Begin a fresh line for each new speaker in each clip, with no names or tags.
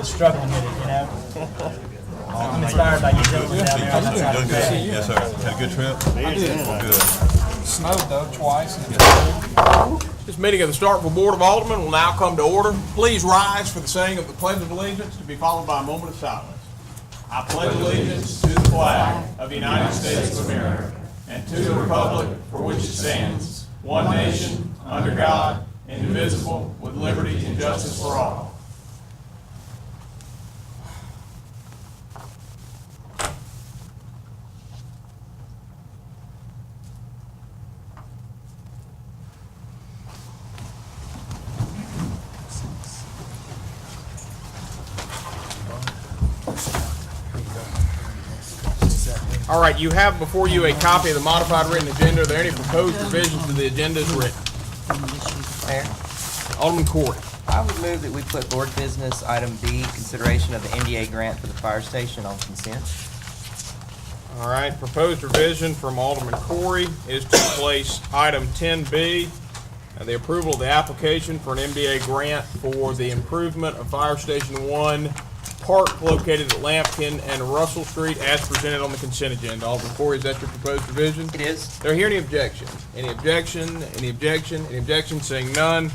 just struggling with it, you know. I'm inspired by you gentlemen down there.
Doing good. Yes, sir. Had a good trip?
I did.
Well, good.
Snowed though twice. And
This meeting of the Starkville Board of Alderman will now come to order. Please rise for the saying of the Pledge of Allegiance, to be followed by a moment of silence. I pledge allegiance to the flag of the United States of America and to the republic for which it stands, one nation, under God, indivisible, with liberty and justice for all. All right, you have before you a copy of the modified written agenda. Are there any proposed revisions to the agenda as written?
Mayor,
Alderman Corey.
I would move that we put board business item B, consideration of the NDA grant for the fire station, on consent.
All right, proposed revision from Alderman Corey is to place item 10B, the approval of the application for an MDA grant for the improvement of Fire Station 1 Park located at Lampkin and Russell Street as presented on the consent agenda. Alderman Corey, is that your proposed revision?
It is.
Do I hear any objection? Any objection? Any objection? Any objection? Seeing none,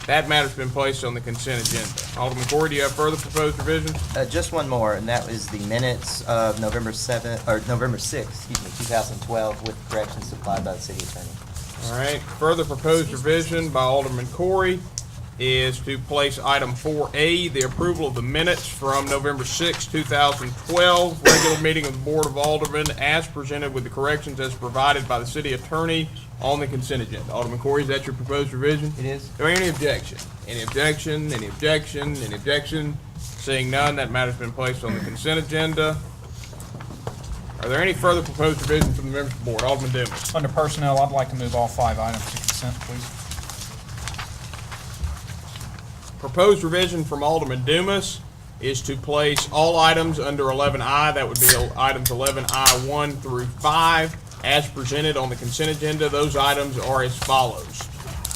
that matter's been placed on the consent agenda. Alderman Corey, do you have further proposed revisions?
Just one more, and that was the minutes of November 6th, 2012, with corrections supplied by the city attorney.
All right, further proposed revision by Alderman Corey is to place item 4A, the approval of the minutes from November 6, 2012, regular meeting of the Board of Aldermen as presented with the corrections as provided by the city attorney on the consent agenda. Alderman Corey, is that your proposed revision?
It is.
Do I hear any objection? Any objection? Any objection? Any objection? Seeing none, that matter's been placed on the consent agenda. Are there any further proposed revisions from the members of the board? Alderman Dumas.
under personnel, I'd like to move all 5 items to consent, please.
Proposed revision from Alderman Dumas is to place all items under 11I, that would be items 11I 1 through 5, as presented on the consent agenda. Those items are as follows.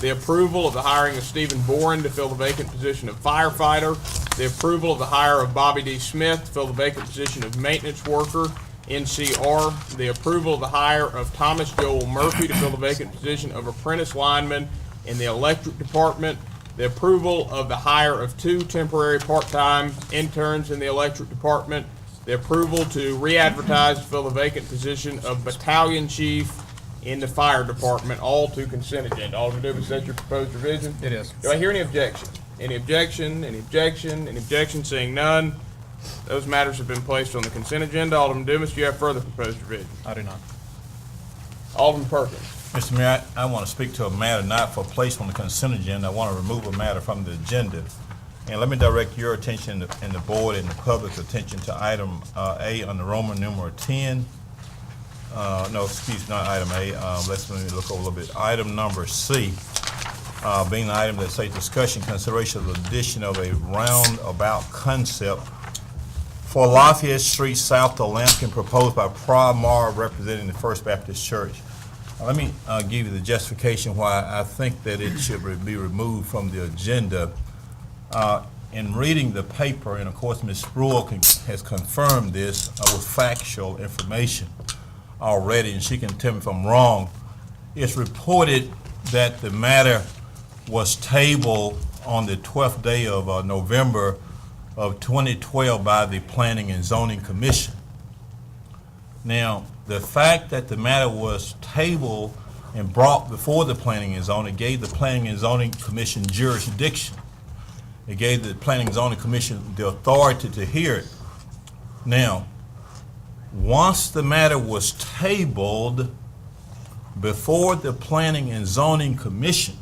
The approval of the hiring of Stephen Boren to fill the vacant position of firefighter. The approval of the hire of Bobby D. Smith to fill the vacant position of maintenance worker, NCR. The approval of the hire of Thomas Joel Murphy to fill the vacant position of apprentice lineman in the electric department. The approval of the hire of 2 temporary part-time interns in the electric department. The approval to re-advertise to fill the vacant position of battalion chief in the fire department, all to consent agenda. Alderman Dumas, is that your proposed revision?
It is.
Do I hear any objection? Any objection? Any objection? Any objection? Seeing none, those matters have been placed on the consent agenda. Alderman Dumas, do you have further proposed revision?
I do not.
Alderman Perkins.
Mr. Mayor, I want to speak to a matter not for place on the consent agenda. I want to remove a matter from the agenda. And let me direct your attention and the board and the public's attention to item A under Roman numeral 10. No, excuse, not item A. Let me look over a little bit. Item number C, being the item that says discussion, consideration of the addition of a roundabout concept for Lafayette Street south to Lampkin, proposed by Primar representing the First Baptist Church. Let me give you the justification why I think that it should be removed from the agenda. In reading the paper, and of course Ms. Spruill has confirmed this with factual information already, and she can tell me if I'm wrong, it's reported that the matter was tabled on the 12th day of November of 2012 by the Planning and Zoning Commission. Now, the fact that the matter was tabled and brought before the Planning and Zoning gave the Planning and Zoning Commission jurisdiction. It gave the Planning and Zoning Commission the authority to hear it. Now, once the matter was tabled before the Planning and Zoning Commission,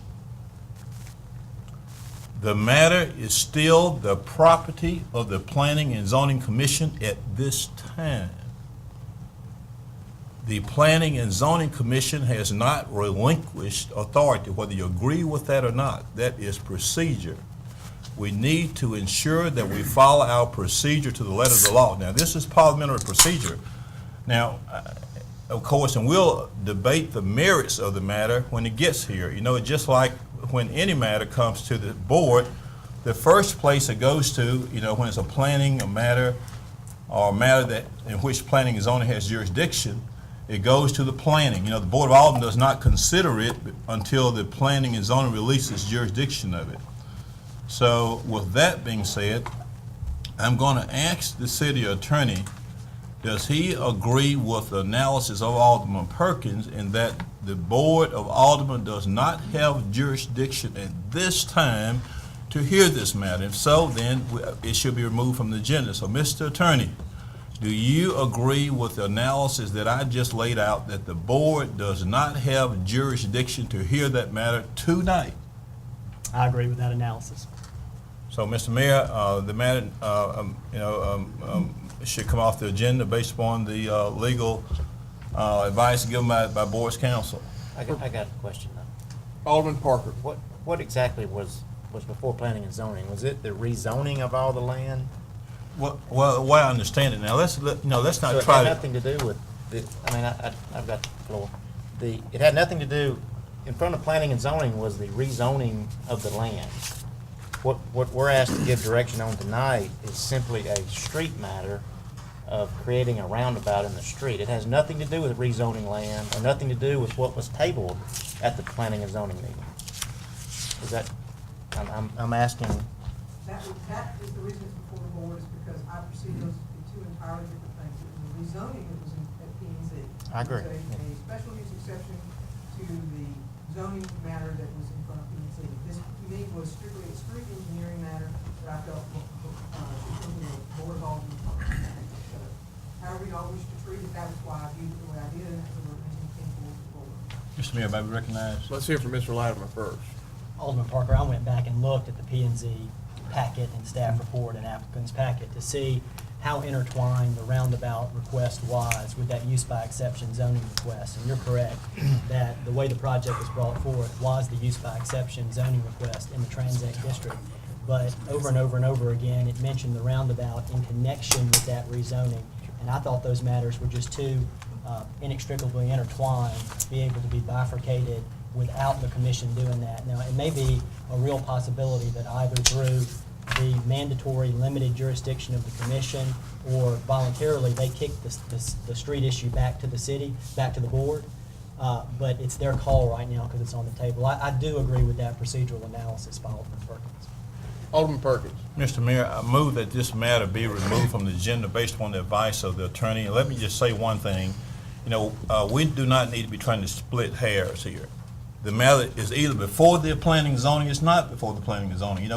the matter is still the property of the Planning and Zoning Commission at this time. The Planning and Zoning Commission has not relinquished authority, whether you agree with that or not. That is procedure. We need to ensure that we follow our procedure to the letter of the law. Now, this is parliamentary procedure. Now, of course, and we'll debate the merits of the matter when it gets here. You know, just like when any matter comes to the board, the first place it goes to, you know, when it's a planning a matter or a matter that in which planning and zoning has jurisdiction, it goes to the planning. You know, the Board of Alderman does not consider it until the planning and zoning releases jurisdiction of it. So with that being said, I'm going to ask the city attorney, does he agree with the analysis of Alderman Perkins in that the Board of Alderman does not have jurisdiction at this time to hear this matter? If so, then it should be removed from the agenda. So, Mr. Attorney, do you agree with the analysis that I just laid out, that the board does not have jurisdiction to hear that matter tonight?
I agree with that analysis.
So, Mr. Mayor, the matter, should come off the agenda based upon the legal advice given by board's counsel.
I got a question though.
Alderman Parker.
What exactly was before planning and zoning? Was it the rezoning of all the land?
Well, the way I understand it now, let's not
So it
try
had
to.
nothing to do with, I've got the floor. It had nothing to do, in front of planning and zoning was the rezoning of the land. What we're asked to give direction on tonight is simply a street matter of creating a roundabout in the street. It has nothing to do with rezoning land, or nothing to do with what was tabled at the planning and zoning meeting. Is that, I'm asking,
That is the reason it's before the board, is because I perceive those to be two entirely different things. It was the rezoning that was at P and Z.
I agree.
It was a special use exception to the zoning matter that was in front of P and Z. This, to me, was strictly a street engineering matter that I felt should come to the Board of Alderman. So, however y'all wish to treat it, that was why I viewed it the way I did, and that's the reason it came forward to the board.
Mr. Mayor, may I be recognized?
Let's hear from Mr. Latimer first.
Alderman Parker, I went back and looked at the P and Z packet and staff report and applicant's packet to see how intertwined the roundabout request was with that use by exception zoning request. And you're correct that the way the project was brought forth was the use by exception zoning request in the Transact District. But over and over and over again, it mentioned the roundabout in connection with that rezoning. And I thought those matters were just too inextricably intertwined to be able to be bifurcated without the commission doing that. Now, it may be a real possibility that either through the mandatory limited jurisdiction of the commission or voluntarily they kick the street issue back to the city, back to the board. But it's their call right now because it's on the table. I do agree with that procedural analysis by Alderman Perkins.
Alderman Perkins.
Mr. Mayor, I move that this matter be removed from the agenda based upon the advice of the attorney. And let me just say one thing. You know, we do not need to be trying to split hairs here. The matter is either before the planning and zoning, it's not before the planning and zoning. You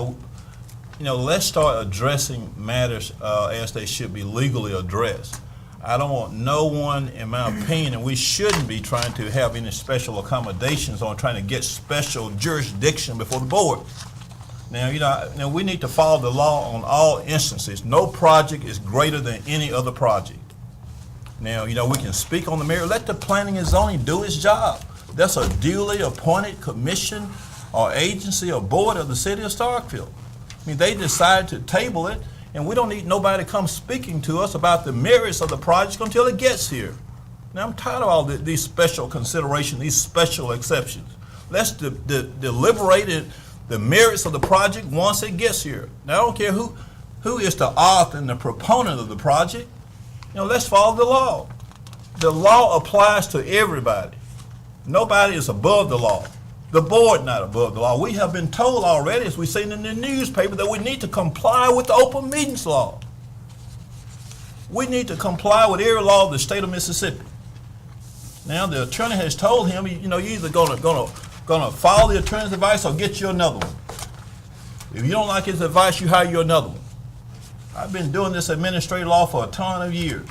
know, let's start addressing matters as they should be legally addressed. I don't want no one, in my opinion, and we shouldn't be trying to have any special accommodations on trying to get special jurisdiction before the board. Now, you know, we need to follow the law on all instances. No project is greater than any other project. Now, you know, we can speak on the mayor. Let the planning and zoning do its job. That's a duly appointed commission or agency or board of the city of Starkville. I mean, they decided to table it, and we don't need nobody to come speaking to us about the merits of the project until it gets here. Now, I'm tired of all these special considerations, these special exceptions. Let's deliberate the merits of the project once it gets here. Now, I don't care who is the author and the proponent of the project. You know, let's follow the law. The law applies to everybody. Nobody is above the law. The board not above the law. We have been told already, as we've seen in the newspaper, that we need to comply with the open meetings law. We need to comply with every law of the state of Mississippi. Now, the attorney has told him, you know, you're either gonna follow the attorney's advice or get you another one. If you don't like his advice, you hire you another one. I've been doing this administrative law for a ton of years.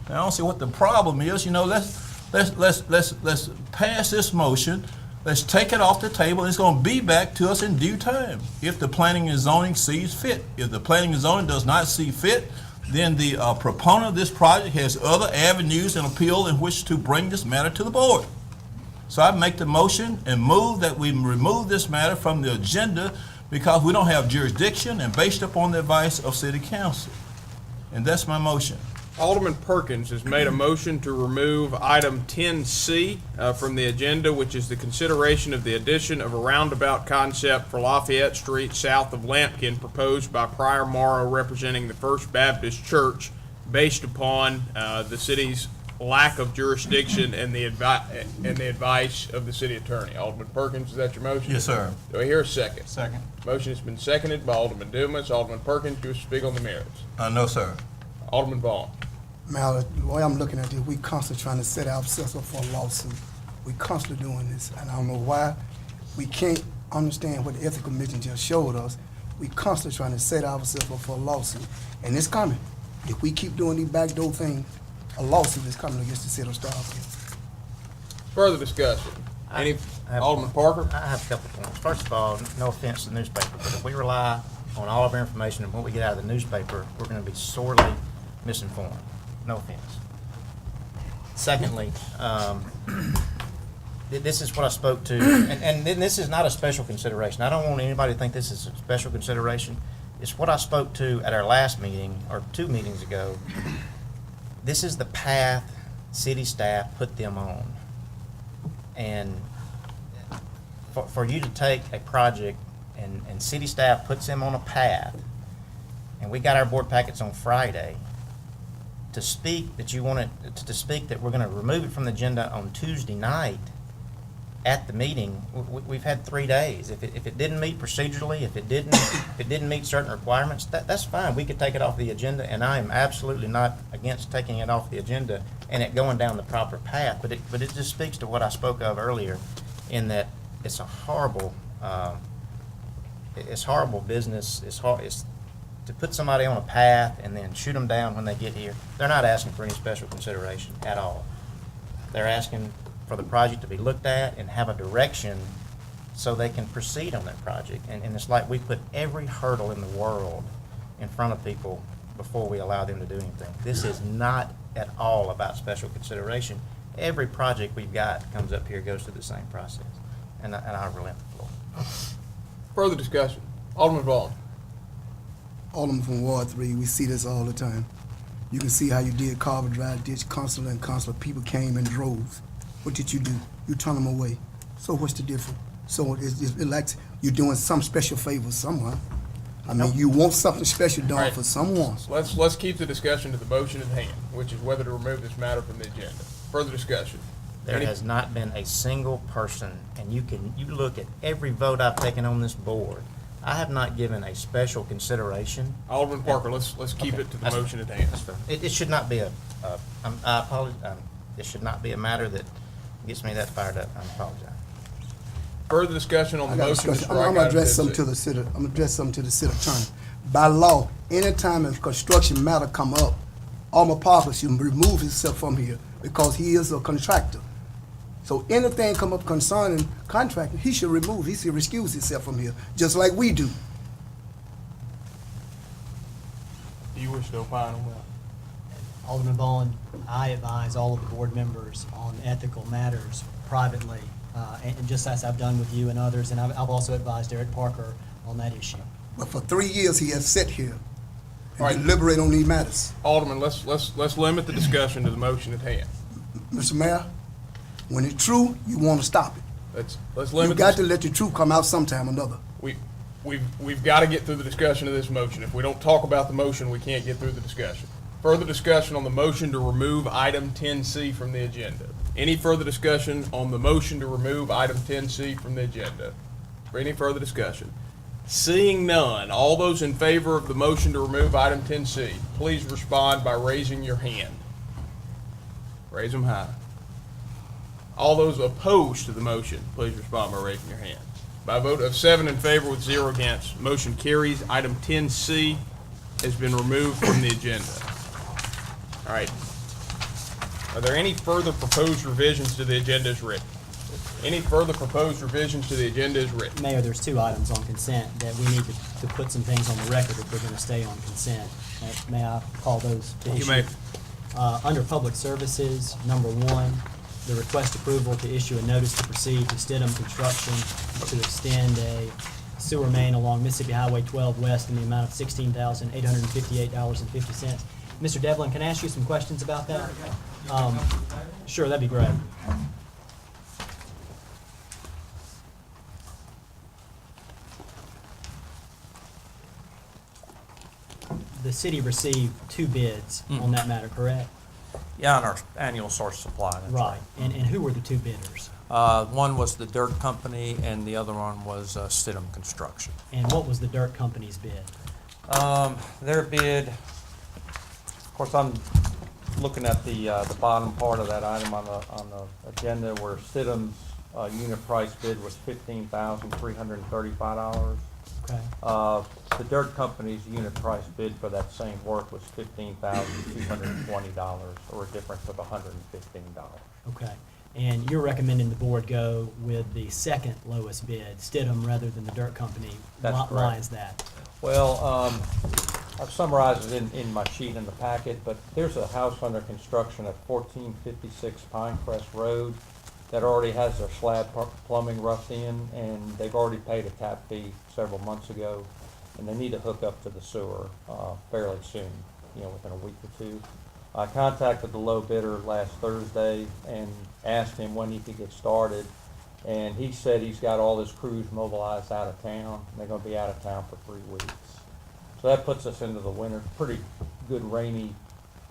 Now, I don't see what the problem is. You know, let's pass this motion. Let's take it off the table. It's going to be back to us in due time if the planning and zoning sees fit. If the planning and zoning does not see fit, then the proponent of this project has other avenues and appeal in which to bring this matter to the board. So I make the motion and move that we remove this matter from the agenda because we don't have jurisdiction and based upon the advice of city council. And that's my motion.
Alderman Perkins has made a motion to remove item 10C from the agenda, which is the consideration of the addition of a roundabout concept for Lafayette Street south of Lampkin proposed by Prior Morrow representing the First Baptist Church based upon the city's lack of jurisdiction and the advice of the city attorney. Alderman Perkins, is that your motion?
Yes, sir.
Do I hear a second?
Second.
Motion has been seconded by Alderman Dumas. Alderman Perkins, you wish to speak on the merits?
No, sir.
Alderman Vaughn.
Mal, the way I'm looking at this, we constantly trying to set ourselves up for a lawsuit. We constantly doing this, and I don't know why. We can't understand what the ethical commission just showed us. We constantly trying to set ourselves up for a lawsuit, and it's coming. If we keep doing these backdoor things, a lawsuit is coming against the city of Starkville.
Further discussion. Any,
I have-
Alderman Parker?
I have a couple of points. First of all, no offense to the newspaper, but if we rely on all of our information and what we get out of the newspaper, we're gonna be sorely misinformed. No offense. Secondly, this is what I spoke to, and then this is not a special consideration. I don't want anybody to think this is a special consideration. It's what I spoke to at our last meeting, or 2 meetings ago. This is the path city staff put them on. And for you to take a project and city staff puts them on a path, and we got our board packets on Friday, to speak that you wanted, to speak that we're gonna remove it from the agenda on Tuesday night at the meeting, we've had 3 days. If it didn't meet procedurally, if it didn't meet certain requirements, that's fine. We could take it off the agenda, and I am absolutely not against taking it off the agenda and it going down the proper path. But it just speaks to what I spoke of earlier, in that it's a horrible, it's horrible business. It's to put somebody on a path and then shoot them down when they get here. They're not asking for any special consideration at all. They're asking for the project to be looked at and have a direction so they can proceed on that project. And it's like we put every hurdle in the world in front of people before we allow them to do anything. This is not at all about special consideration. Every project we've got comes up here, goes through the same process. And I relent the floor.
Further discussion. Alderman Vaughn.
Alderman from Ward 3, we see this all the time. You can see how you did Carver Drive ditch constantly and constantly. People came in droves. What did you do? You turn them away. So what's the difference? So it's like you're doing some special favor someone. I mean, you want something special done
Right.
for someone.
Let's keep the discussion to the motion at hand, which is whether to remove this matter from the agenda. Further discussion.
There
Any-
has not been a single person, and you look at every vote I've taken on this board, I have not given a special consideration.
Alderman Parker, let's keep
Okay,
it to the
that's-
motion at hand.
That's fair. It should not be I apologize, it should not be a matter that gets me that fired up. I apologize.
Further discussion on the
I got a
motion to
discussion.
strike
I'm gonna
item
address something
10C.
to the city. I'm gonna address something to the city attorney. By law, anytime a construction matter come up, Alma Parker should remove himself from here because he is a contractor. So anything come up concerning contracting, he should remove, he should excuse himself from here, just like we do.
Do you wish to opine on that?
Alderman Vaughn, I advise all of the board members on ethical matters privately, and just as I've done with you and others, and I've also advised Eric Parker on that issue.
But for 3 years, he has sat here
All right.
and deliberate on these matters.
Alderman, let's limit the discussion to the motion at hand.
Mr. Mayor, when it's true, you want to stop it.
Let's
You
limit.
got to let the truth come out sometime or another.
We've got to get through the discussion of this motion. If we don't talk about the motion, we can't get through the discussion. Further discussion on the motion to remove item 10C from the agenda. Any further discussion on the motion to remove item 10C from the agenda? For any further discussion? Seeing none, all those in favor of the motion to remove item 10C, please respond by raising your hand. Raise them high. All those opposed to the motion, please respond by raising your hand. By a vote of 7 in favor with 0 against, motion carries. Item 10C has been removed from the agenda. All right. Are there any further proposed revisions to the agenda as written? Any further proposed revisions to the agenda as written?
Mayor, there's 2 items on consent that we need to put some things on the record if we're going to stay on consent. May I call those to issue?
You may.
Under Public Services, number 1, the request approval to issue a notice to proceed to Stidham Construction to extend a sewer main along Mississippi Highway 12 West in the amount of $16,858.50. Mr. Devlin, can I ask you some questions about that? Sure, that'd be great. The city received 2 bids on that matter, correct?
Yeah, on our annual source supply, that's
Right. And who were the 2 bidders?
One was the dirt company, and the other one was Stidham Construction.
And what was the dirt company's bid?
Their bid, of course, I'm looking at the bottom part of that item on the agenda, where Stidham's unit price bid was $15,335.
Okay.
The dirt company's unit price bid for that same work was $15,220, or a difference of $115.
Okay. And you're recommending the board go with the second lowest bid, Stidham, rather than the dirt company.
That's
Why
correct.
is that?
Well, I've summarized it in my sheet in the packet, but there's a house under construction at 1456 Pinecrest Road that already has their slab plumbing roughed in, and they've already paid a tap fee several months ago, and they need to hook up to the sewer fairly soon, within a week or 2. I contacted the low bidder last Thursday and asked him when he could get started, and he said he's got all his crews mobilized out of town, and they're gonna be out of town for 3 weeks. So that puts us into the winter, pretty good rainy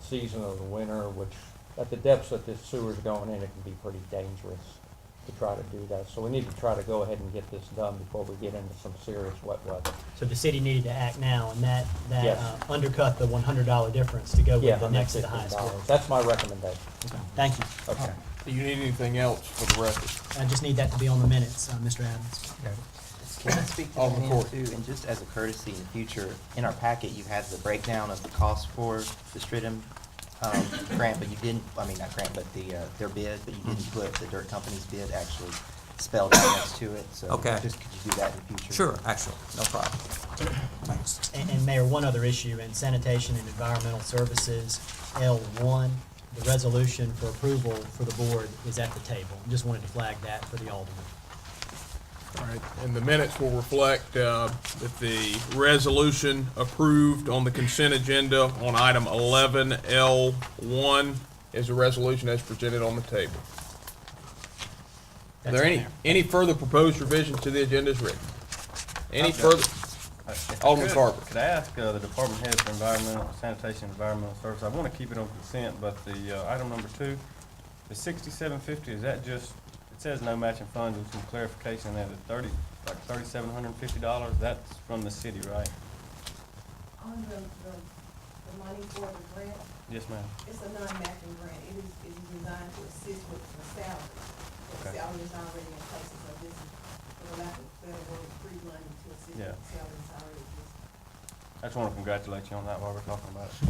season of the winter, which at the depths that this sewer's going in, it can be pretty dangerous to try to do that. So we need to try to go ahead and get this done before we get into some serious wet weather.
So the city needed to act now, and that
Yes.
undercut the $100 difference to go
Yeah,
with the next to the highest bid.
$115. That's my recommendation.
Okay. Thank you.
Okay.
Do you need anything else for the record?
I just need that to be on the minutes, Mr. Adams.
Can I speak to
Alderman
that
Corey.
too? And just as a courtesy in the future, in our packet, you had the breakdown of the cost for the Stridham grant, but you didn't, I mean, not grant, but their bid, but you didn't put the dirt company's bid actually spelled out next to it. So
Okay.
just could you do that in the future?
Sure, actually, no problem. Thanks.
And Mayor, one other issue in sanitation and environmental services, L1, the resolution for approval for the board is at the table. Just wanted to flag that for the alderman.
All right, and the minutes will reflect that the resolution approved on the consent agenda on item 11L1 is a resolution as presented on the table. Are
That's
there
it, Mayor.
any further proposed revisions to the agenda as written? Any
I've got-
further? Alderman Carver.
Could I ask the department head for environmental, sanitation, environmental service, I want to keep it on consent, but the item number 2, the 6750, is that just, it says no matching funds, with some clarification that the $3,750, that's from the city, right?
On the money for the grant,
Yes, ma'am.
it's a non-matching grant. It is designed to assist with the salary. The
Okay.
salary is already in place, so this is, for the lack of better word, free money to assist with
Yeah.
the salary that's already existing.
I just want to congratulate you on that while we're talking about it.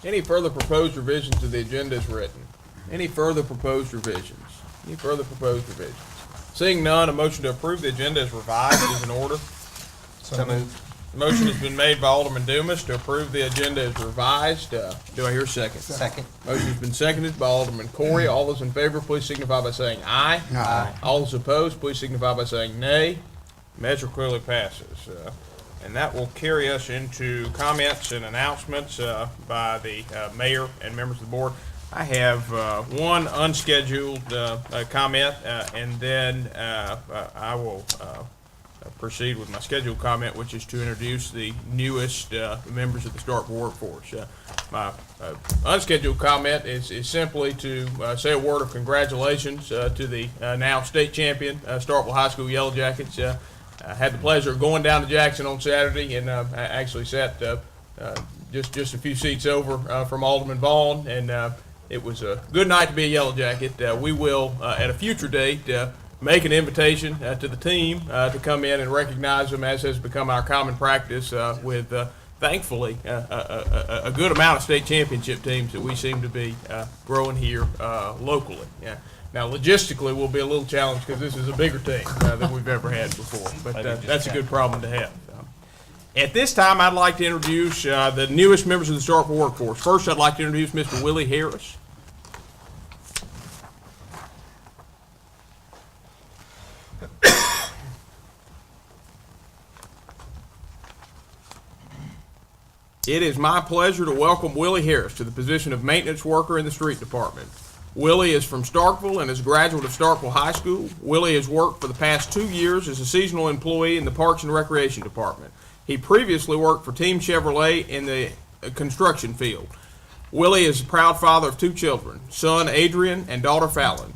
Any further proposed revisions to the agenda as written? Any further proposed revisions? Any further proposed revisions? Seeing none, a motion to approve the agenda as revised is in order.
So moved.
Motion has been made by Alderman Dumas to approve the agenda as revised. Do I hear a second?
Second.
Motion has been seconded by Alderman Corey. All those in favor, please signify by saying aye.
Aye.
All those opposed, please signify by saying nay. Measure clearly passes. And that will carry us into comments and announcements by the mayor and members of the board. I have one unscheduled comment, and then I will proceed with my scheduled comment, which is to introduce the newest members of the Starkville workforce. My unscheduled comment is simply to say a word of congratulations to the now state champion Starkville High School Yellow Jackets. I had the pleasure of going down to Jackson on Saturday, and I actually sat just a few seats over from Alderman Vaughn, and it was a good night to be a Yellow Jacket. We will, at a future date, make an invitation to the team to come in and recognize them, as has become our common practice with, thankfully, a good amount of state championship teams that we seem to be growing here locally. Yeah. Now, logistically, we'll be a little challenged because this is a bigger team than we've ever had before, but that's a good problem to have. At this time, I'd like to introduce the newest members of the Starkville workforce. First, I'd like to introduce Mr. Willie Harris. It is my pleasure to welcome Willie Harris to the position of maintenance worker in the street department. Willie is from Starkville and is a graduate of Starkville High School. Willie has worked for the past 2 years as a seasonal employee in the Parks and Recreation Department. He previously worked for Team Chevrolet in the construction field. Willie is a proud father of 2 children, son Adrian and daughter Fallon.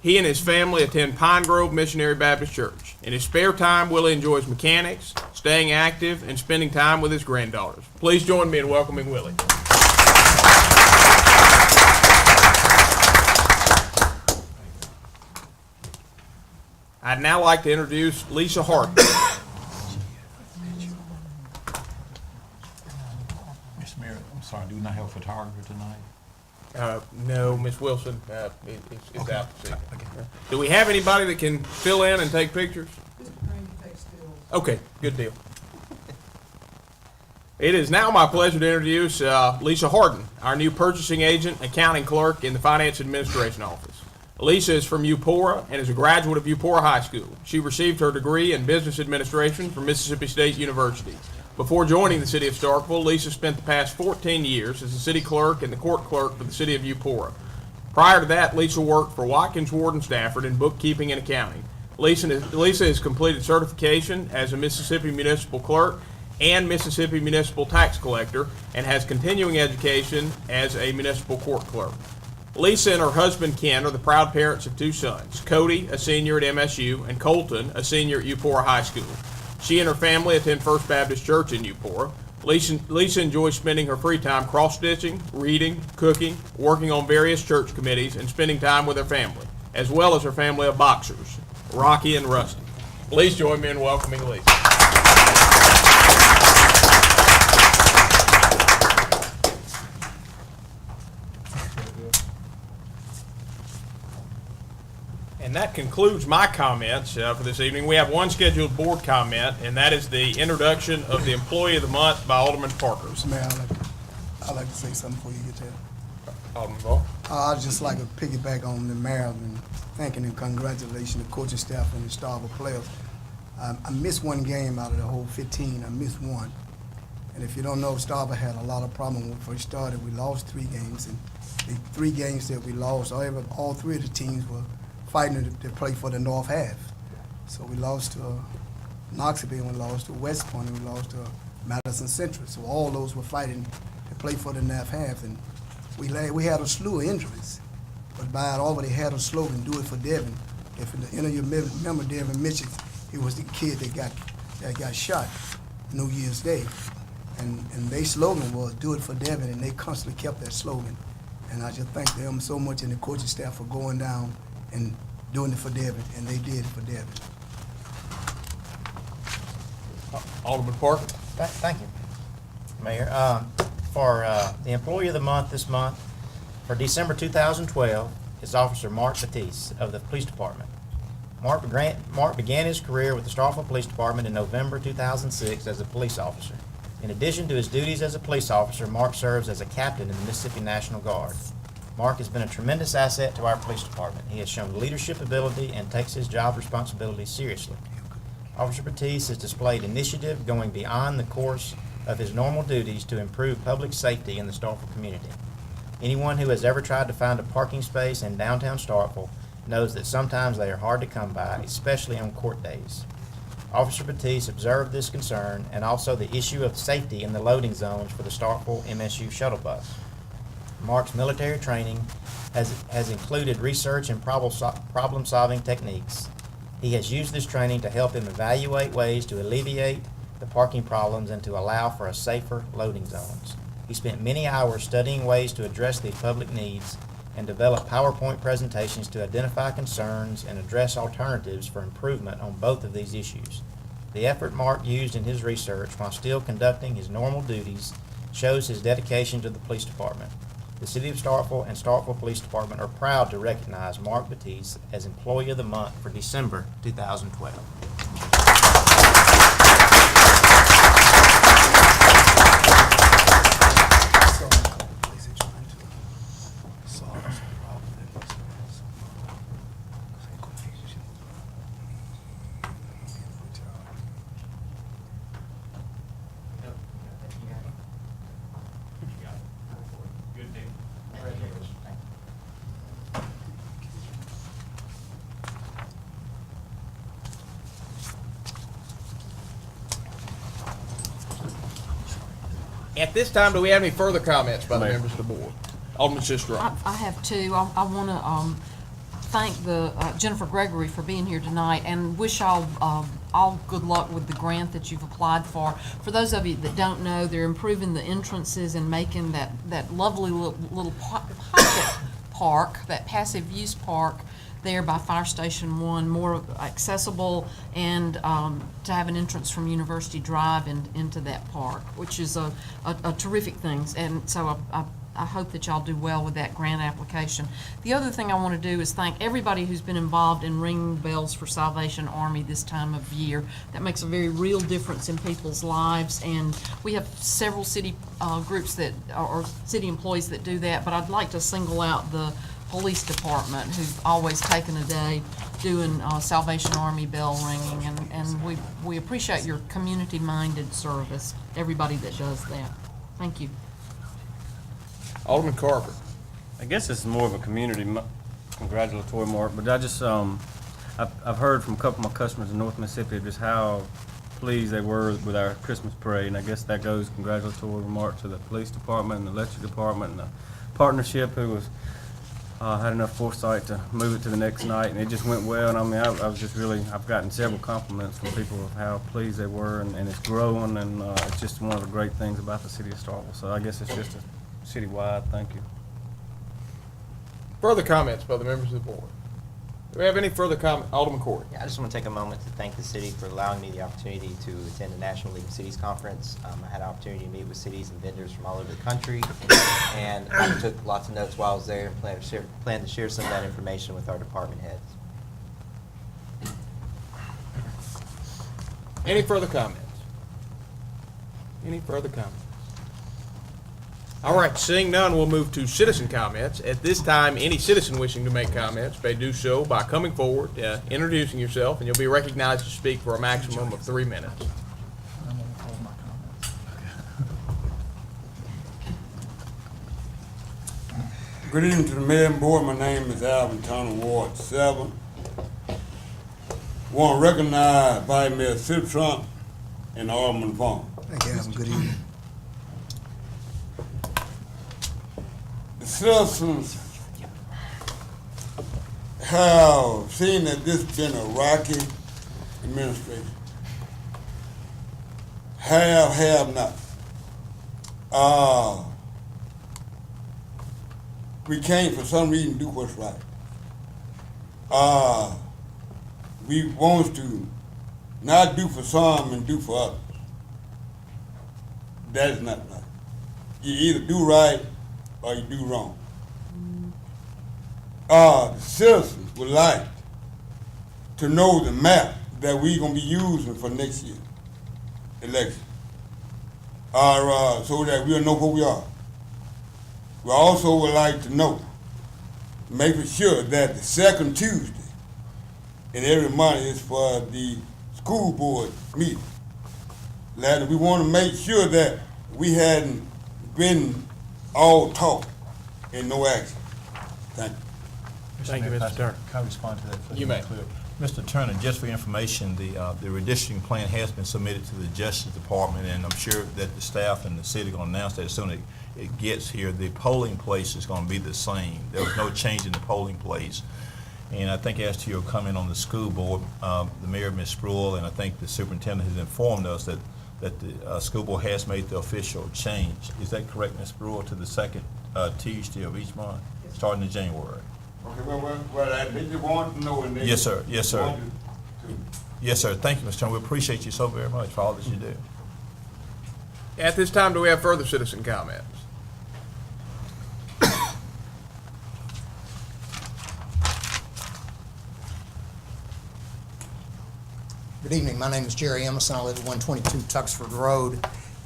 He and his family attend Pine Grove Missionary Baptist Church. In his spare time, Willie enjoys mechanics, staying active, and spending time with his granddaughters. Please join me in welcoming Willie. I'd now like to introduce Lisa Hart.
Miss Mary, I'm sorry, do we not have a photographer tonight?
No, Miss Wilson is out to sea. Do we have anybody that can fill in and take pictures?
Mr. Green takes stills.
Okay, good deal. It is now my pleasure to introduce Lisa Harden, our new purchasing agent, accounting clerk in the Finance Administration Office. Lisa is from Eupora and is a graduate of Eupora High School. She received her degree in business administration from Mississippi State University. Before joining the city of Starkville, Lisa spent the past 14 years as a city clerk and the court clerk for the city of Eupora. Prior to that, Lisa worked for Watkins, Ward, and Stafford in bookkeeping and accounting. Lisa has completed certification as a Mississippi municipal clerk and Mississippi municipal tax collector and has continuing education as a municipal court clerk. Lisa and her husband Ken are the proud parents of 2 sons, Cody, a senior at MSU, and Colton, a senior at Eupora High School. She and her family attend First Baptist Church in Eupora. Lisa enjoys spending her free time cross-stitching, reading, cooking, working on various church committees, and spending time with her family, as well as her family of boxers, Rocky and Rusty. Please join me in welcoming Lisa. And that concludes my comments for this evening. We have one scheduled board comment, and that is the introduction of the Employee of the Month by Alderman Parker.
Mr. Mayor, I'd like to say something before you get there.
Alderman Ball.
I'd just like to piggyback on the mayor and thanking and congratulating the coaching staff and the Starkville players. I missed one game out of the whole 15. I missed one. And if you don't know, Starkville had a lot of problems when we first started. We lost 3 games, and the 3 games that we lost, all 3 of the teams were fighting to play for the north half. So we lost to Knoxville, we lost to West Point, and we lost to Madison Central. So all those were fighting to play for the north half. And we had a slew of injuries, but by it already had a slogan, "Do it for Devin." If you remember Devin Mitchell, he was the kid that got shot New Year's Day. And their slogan was, "Do it for Devin," and they constantly kept that slogan. And I just thank them so much and the coaching staff for going down and doing it for Devin, and they did it for Devin.
Alderman Parker.
Thank you, Mayor. For the Employee of the Month this month, for December 2012, is Officer Mark Batiste of the Police Department. Mark began his career with the Starkville Police Department in November 2006 as a police officer. In addition to his duties as a police officer, Mark serves as a captain in the Mississippi National Guard. Mark has been a tremendous asset to our police department. He has shown leadership ability and takes his job responsibilities seriously. Officer Batiste has displayed initiative going beyond the course of his normal duties to improve public safety in the Starkville community. Anyone who has ever tried to find a parking space in downtown Starkville knows that sometimes they are hard to come by, especially on court days. Officer Batiste observed this concern and also the issue of safety in the loading zones for the Starkville MSU shuttle bus. Mark's military training has included research and problem-solving techniques. He has used this training to help him evaluate ways to alleviate the parking problems and to allow for a safer loading zones. He spent many hours studying ways to address these public needs and develop PowerPoint presentations to identify concerns and address alternatives for improvement on both of these issues. The effort Mark used in his research while still conducting his normal duties shows his dedication to the police department. The City of Starkville and Starkville Police Department are proud to recognize Mark Batiste as Employee of the Month for December 2012.
At this time, do we have any further comments by the members of the board? Alderman Sister.
I have two. I want to thank the Jennifer Gregory for being here tonight and wish y'all all good luck with the grant that you've applied for. For those of you that don't know, they're improving the entrances and making that lovely little pocket park, that passive use park there by Fire Station 1 more accessible, and to have an entrance from University Drive into that park, which is a terrific thing. And so I hope that y'all do well with that grant application. The other thing I want to do is thank everybody who's been involved in ringing bells for Salvation Army this time of year. That makes a very real difference in people's lives, and we have several city groups that, or city employees that do that, but I'd like to single out the police department, who've always taken a day doing Salvation Army bell ringing, and we appreciate your community-minded service, everybody that does that. Thank you.
Alderman Carver.
I guess this is more of a community congratulatory mark, but I just, I've heard from a couple of my customers in North Mississippi just how pleased they were with our Christmas parade, and I guess that goes congratulatory remark to the police department and the electric department and the partnership who was, had enough foresight to move it to the next night, and it just went well. And I mean, I was just really, I've gotten several compliments from people of how pleased they were, and it's growing, and it's just one of the great things about the city of Starkville. So I guess it's just a citywide, thank you.
Further comments by the members of the board? Do we have any further comment? Alderman Corey.
Yeah, I just want to take a moment to thank the city for allowing me the opportunity to attend the National League of Cities Conference. I had an opportunity to meet with cities and vendors from all over the country, and I took lots of notes while I was there and plan to share some of that information with our department heads.
Any further comments? Any further comments? All right, seeing none, we'll move to citizen comments. At this time, any citizen wishing to make comments may do so by coming forward, introducing yourself, and you'll be recognized to speak for a maximum of 3 minutes.
I'm gonna hold my comments.
Good evening to the mayor and board. My name is Alvin Turner, Ward 7. Want to recognize Vice Mayor Sid Trump and Alderman Vaughn.
Thank you, Alvin. Good evening.
The citizens have seen that this has been a rocky administration. Have not. We came for some reason to do what's right. We want to not do for some and do for others. That is not right. You either do right or you do wrong. The citizens would like to know the map that we're going to be using for next year election, so that we'll know where we are. We also would like to know, making sure that the second Tuesday in every month is for the school board meeting. We want to make sure that we hadn't been all talk and no action. Thank you.
Thank you, Mr. Turner.
Can I respond to that?
You may.
Mr. Turner, just for information, the redistricting plan has been submitted to the Justice Department, and I'm sure that the staff and the city are going to announce that as soon as it gets here. The polling place is going to be the same. There was no change in the polling place. And I think as to your comment on the school board, the mayor, Ms. Spruill, and I think the superintendent has informed us that the school board has made the official change. Is that correct, Ms. Spruill, to the second Tuesday of each month, starting in January?
Okay, well, I did you want to know.
Yes, sir. Yes, sir. Yes, sir. Thank you, Mr. Turner. We appreciate you so very much for all that you do.
At this time, do we have further citizen comments?
Good evening. My name is Jerry Emerson. I live at 122 Tuxford Road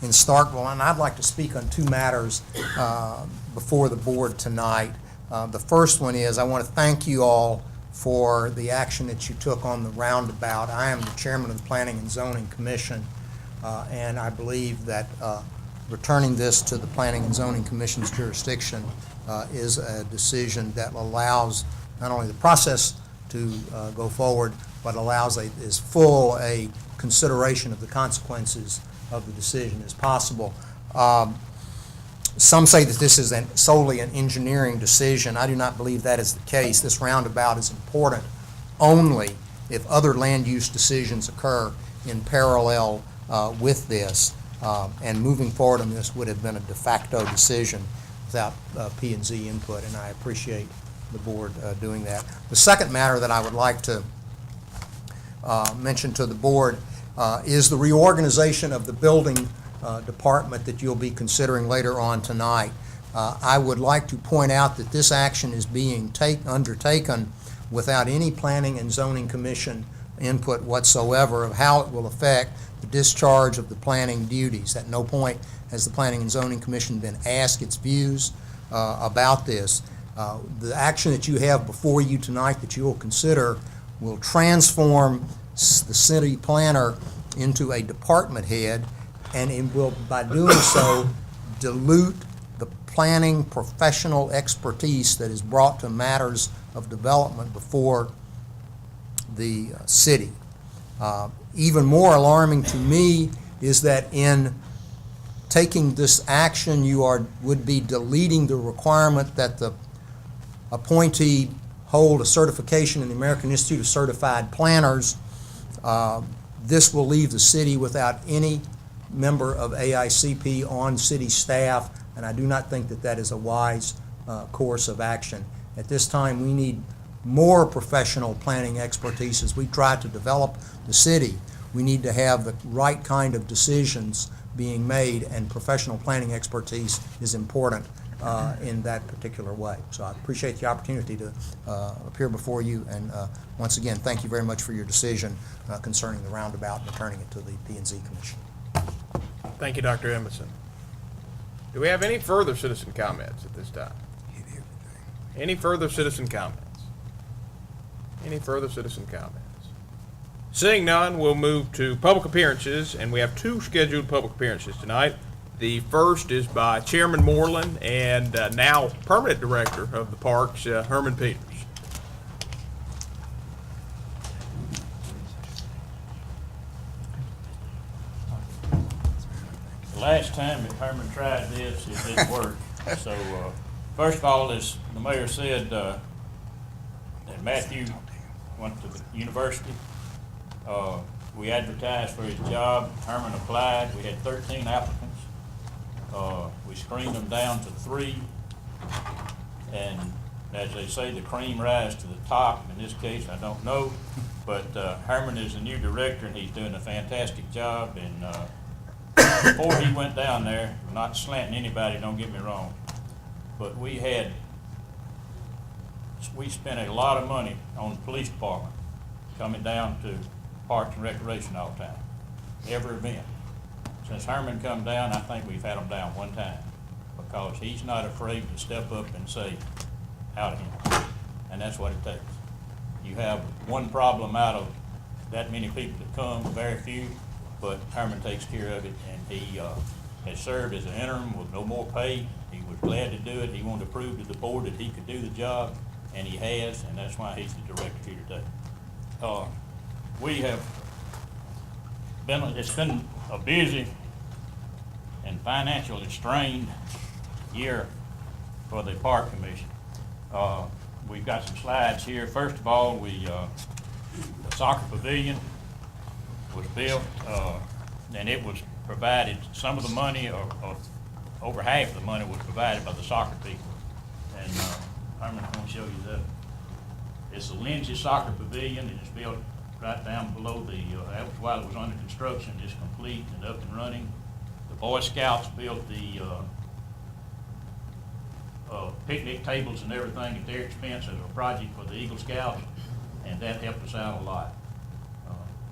in Starkville, and I'd like to speak on two matters before the board tonight. The first one is I want to thank you all for the action that you took on the roundabout. I am the chairman of the Planning and Zoning Commission, and I believe that returning this to the Planning and Zoning Commission's jurisdiction is a decision that allows not only the process to go forward, but allows as full a consideration of the consequences of the decision as possible. Some say that this is solely an engineering decision. I do not believe that is the case. This roundabout is important only if other land use decisions occur in parallel with this. And moving forward on this would have been a de facto decision without P&Z input, and I appreciate the board doing that. The second matter that I would like to mention to the board is the reorganization of the building department that you'll be considering later on tonight. I would like to point out that this action is being undertaken without any Planning and Zoning Commission input whatsoever of how it will affect the discharge of the planning duties. At no point has the Planning and Zoning Commission been asked its views about this. The action that you have before you tonight that you will consider will transform the city planner into a department head, and it will, by doing so, dilute the planning professional expertise that is brought to matters of development before the city. Even more alarming to me is that in taking this action, you would be deleting the requirement that the appointee hold a certification in the American Institute of Certified Planners. This will leave the city without any member of AICP on city staff, and I do not think that that is a wise course of action. At this time, we need more professional planning expertise as we try to develop the city. We need to have the right kind of decisions being made, and professional planning expertise is important in that particular way. So I appreciate the opportunity to appear before you, and once again, thank you very much for your decision concerning the roundabout and returning it to the P&Z Commission.
Thank you, Dr. Emerson. Do we have any further citizen comments at this time? Any further citizen comments? Any further citizen comments? Seeing none, we'll move to public appearances, and we have two scheduled public appearances tonight. The first is by Chairman Moreland and now permanent director of the parks, Herman Peters.
The last time that Herman tried this, it didn't work. So, first of all, as the mayor said, that Matthew went to the university. We advertised for his job. Herman applied. We had 13 applicants. We screened them down to 3. And as they say, the cream rise to the top. In this case, I don't know. But Herman is the new director, and he's doing a fantastic job. And before he went down there, not slanting anybody, don't get me wrong, but we spent a lot of money on the police department coming down to Parks and Recreation all the time, every event. Since Herman come down, I think we've had him down one time, because he's not afraid to step up and say, out of him. And that's what it takes. You have one problem out of that many people that come, very few, but Herman takes care of it, and he has served as an interim with no more pay. He was glad to do it. He wanted to prove to the board that he could do the job, and he has, and that's why he's the director here today. We have it's been a busy and financially strained year for the Park Commission. We've got some slides here. First of all, the soccer pavilion was built, and it was provided, some of the money, or over half of the money was provided by the soccer people. And I'm going to show you that. It's the Lindsay Soccer Pavilion, and it's built right down below that was while it was under construction. It's complete and up and running. The Boy Scouts built the picnic tables and everything at their expense as a project for the Eagle Scouts, and that helped us out a lot.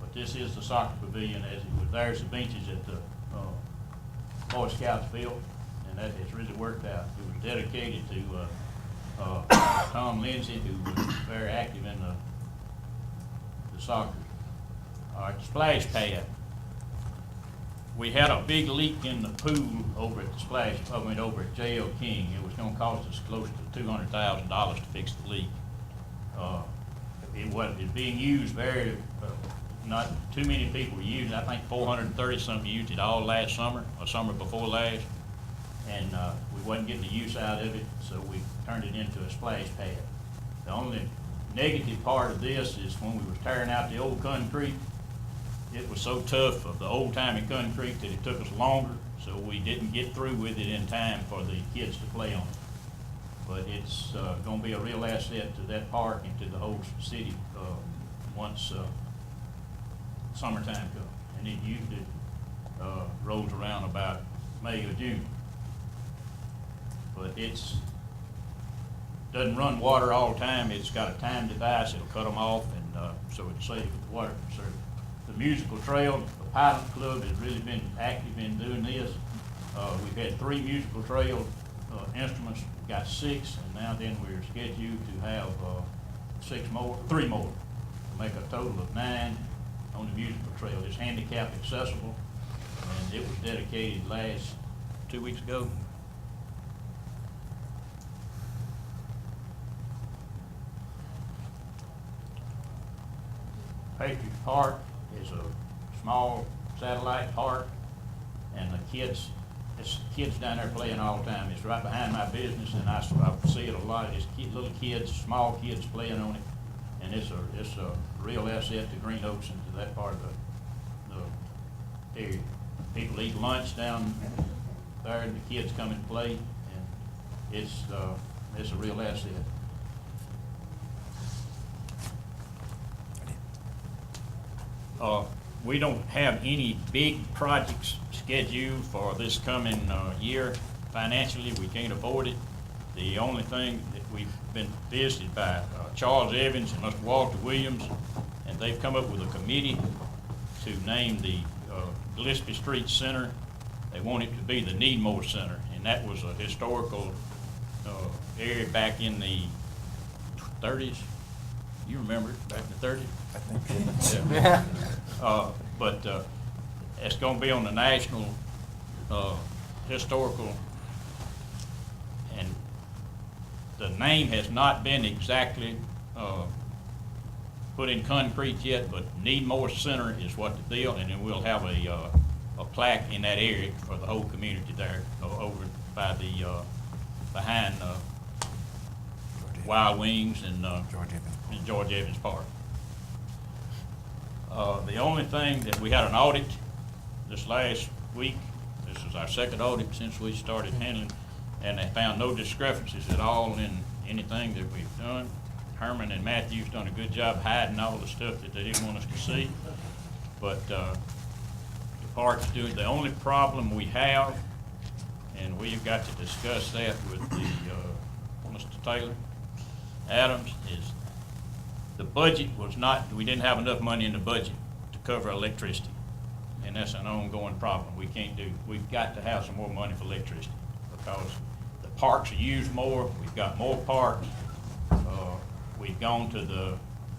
But this is the soccer pavilion as it was. There's the benches that the Boy Scouts built, and that has really worked out. It was dedicated to Tom Lindsay, who was very active in the soccer. All right, splash pad. We had a big leak in the pool over at the over at J.L. King. It was going to cost us close to $200,000 to fix the leak. It was being used very, not too many people were using it. I think 430 something used it all last summer or summer before last. and we wasn't getting the use out of it, so we turned it into a splash pad. The only negative part of this is when we was tearing out the old concrete, it was so tough of the old-timey concrete that it took us longer, so we didn't get through with it in time for the kids to play on it. But it's gonna be a real asset to that park and to the whole city once summertime comes. And it usually rolls around about May or June. But it's, doesn't run water all the time. It's got a time device. It'll cut them off, and so it saves water conservation. The musical trail, the pilot club has really been active in doing this. We've had 3 musical trail instruments. We've got 6, and now then we're scheduled to have 3 more, to make a total of 9 on the musical trail. It's handicap accessible, and it was dedicated 2 weeks ago. Patriot Park is a small satellite park, and the kids down there playing all the time. It's right behind my business, and I see it a lot. It's little kids, small kids playing on it, and it's a real asset to Green Oaks and to that part of the area. People eat lunch down there, and the kids come and play, and it's a real asset. We don't have any big projects scheduled for this coming year. Financially, we can't afford it. The only thing that we've been visited by Charles Evans and Mr. Walter Williams, and they've come up with a committee to name the Gillespie Street Center. They want it to be the Needmore Center, and that was a historical area back in the 30s. You remember it, back in the 30s?
I think. Yeah.
But it's going to be on the national historical, and the name has not been exactly put in concrete yet, but Needmore Center is what the deal, and then we'll have a plaque in that area for the whole community there, over by the behind Wild Wings and George Evans Park. The only thing that we had an audit this last week. This is our second audit since we started handling, and they found no discrepancies at all in anything that we've done. Herman and Matthew's done a good job hiding all the stuff that they didn't want us to see. But the park's doing, the only problem we have, and we've got to discuss that with the Mr. Taylor Adams, is the budget was not, we didn't have enough money in the budget to cover electricity. And that's an ongoing problem. We've got to have some more money for electricity because the parks are used more. We've got more parks. We've gone to the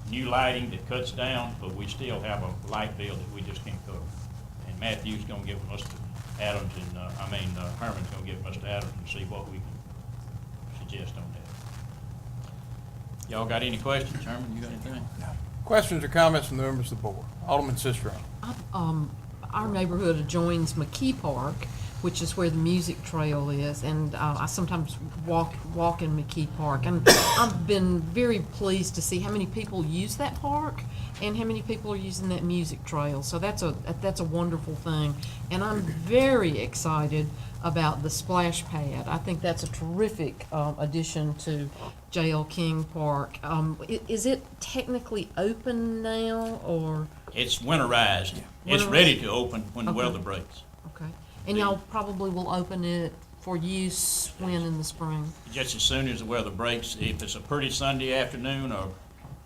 new lighting that cuts down, but we still have a light bill that we just can't cover. And Matthew's gonna get with Mr. Adams and, Herman's gonna get with Mr. Adams and see what we can suggest on that. Y'all got any questions? Herman, you got anything? No.
Questions or comments from the members of the board? Alderman Sistrunk.
Our neighborhood adjoins McKee Park, which is where the music trail is, and I sometimes walk in McKee Park, and I've been very pleased to see how many people use that park and how many people are using that music trail. So that's a wonderful thing, and I'm very excited about the splash pad. I think that's a terrific addition to J.L. King Park. Is it technically open now, or?
It's winterized. It's ready to open when the weather breaks.
Okay. And y'all probably will open it for use when in the spring?
Just as soon as the weather breaks. If it's a pretty Sunday afternoon or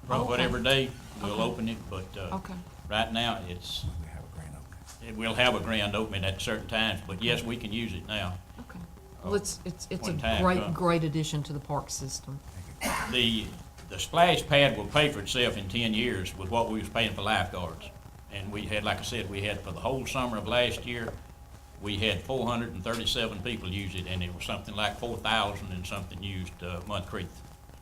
whatever day, we'll open it. But right now, it will have a grand opening at certain times. But yes, we can use it now.
Okay. Well, it's a great addition to the park system.
The splash pad will pay for itself in 10 years with what we was paying for lifeguards. And we had, like I said, we had for the whole summer of last year, we had 437 people use it, and it was something like 4,000 and something used Mud Creek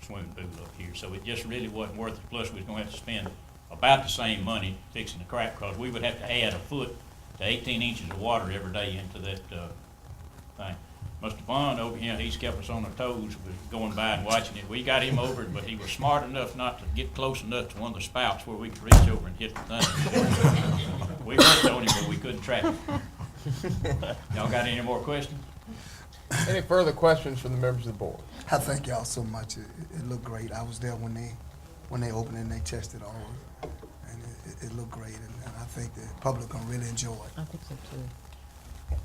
swimming pool up here. So it just really wasn't worth it. Plus, we was going to have to spend about the same money fixing the crack, because we would have to add a foot to 18 inches of water every day into that thing. Mr. Vaughn over here, he's kept us on our toes with going by and watching it. We got him over it, but he was smart enough not to get close enough to one of the spouts where we could reach over and hit the thing. We worked on him, but we couldn't track him. Y'all got any more questions?
Any further questions from the members of the board?
I thank y'all so much. It looked great. I was there when they opened and they tested all of it. And it looked great, and I think the public gonna really enjoy it.
I think so too.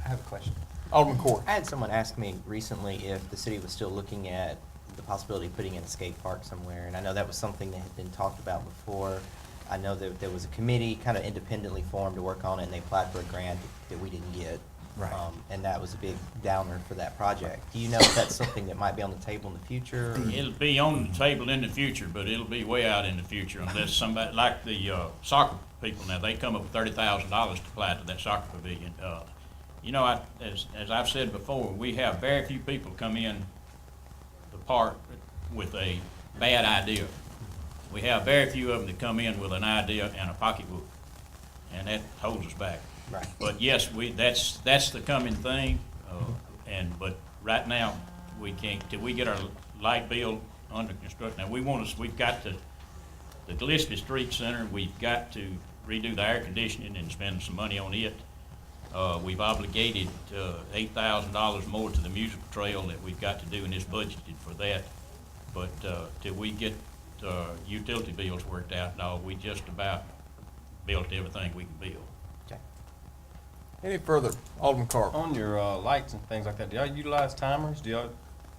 I have a question.
Alderman Corr.
I had someone ask me recently if the city was still looking at the possibility of putting in a skate park somewhere, and I know that was something that had been talked about before. I know that there was a committee kind of independently formed to work on it, and they applied for a grant that we didn't get.
Right.
And that was a big downer for that project. Do you know if that's something that might be on the table in the future? or-
It'll be on the table in the future, but it'll be way out in the future unless somebody, like the soccer people now, they come up with $30,000 to apply to that soccer pavilion. You know, as I've said before, we have very few people come in the park with a bad idea. We have very few of them that come in with an idea and a pocketbook, and that holds us back.
Right.
But yes, that's the coming thing, but right now, we can't, till we get our light bill under construction. Now, we've got the Gillespie Street Center, we've got to redo the air conditioning and spend some money on it. We've obligated $8,000 more to the musical trail that we've got to do, and it's budgeted for that. But till we get utility bills worked out, no, we just about built everything we can build.
Okay.
Any further? Alderman Carr.
On your lights and things like that, do y'all utilize timers? Does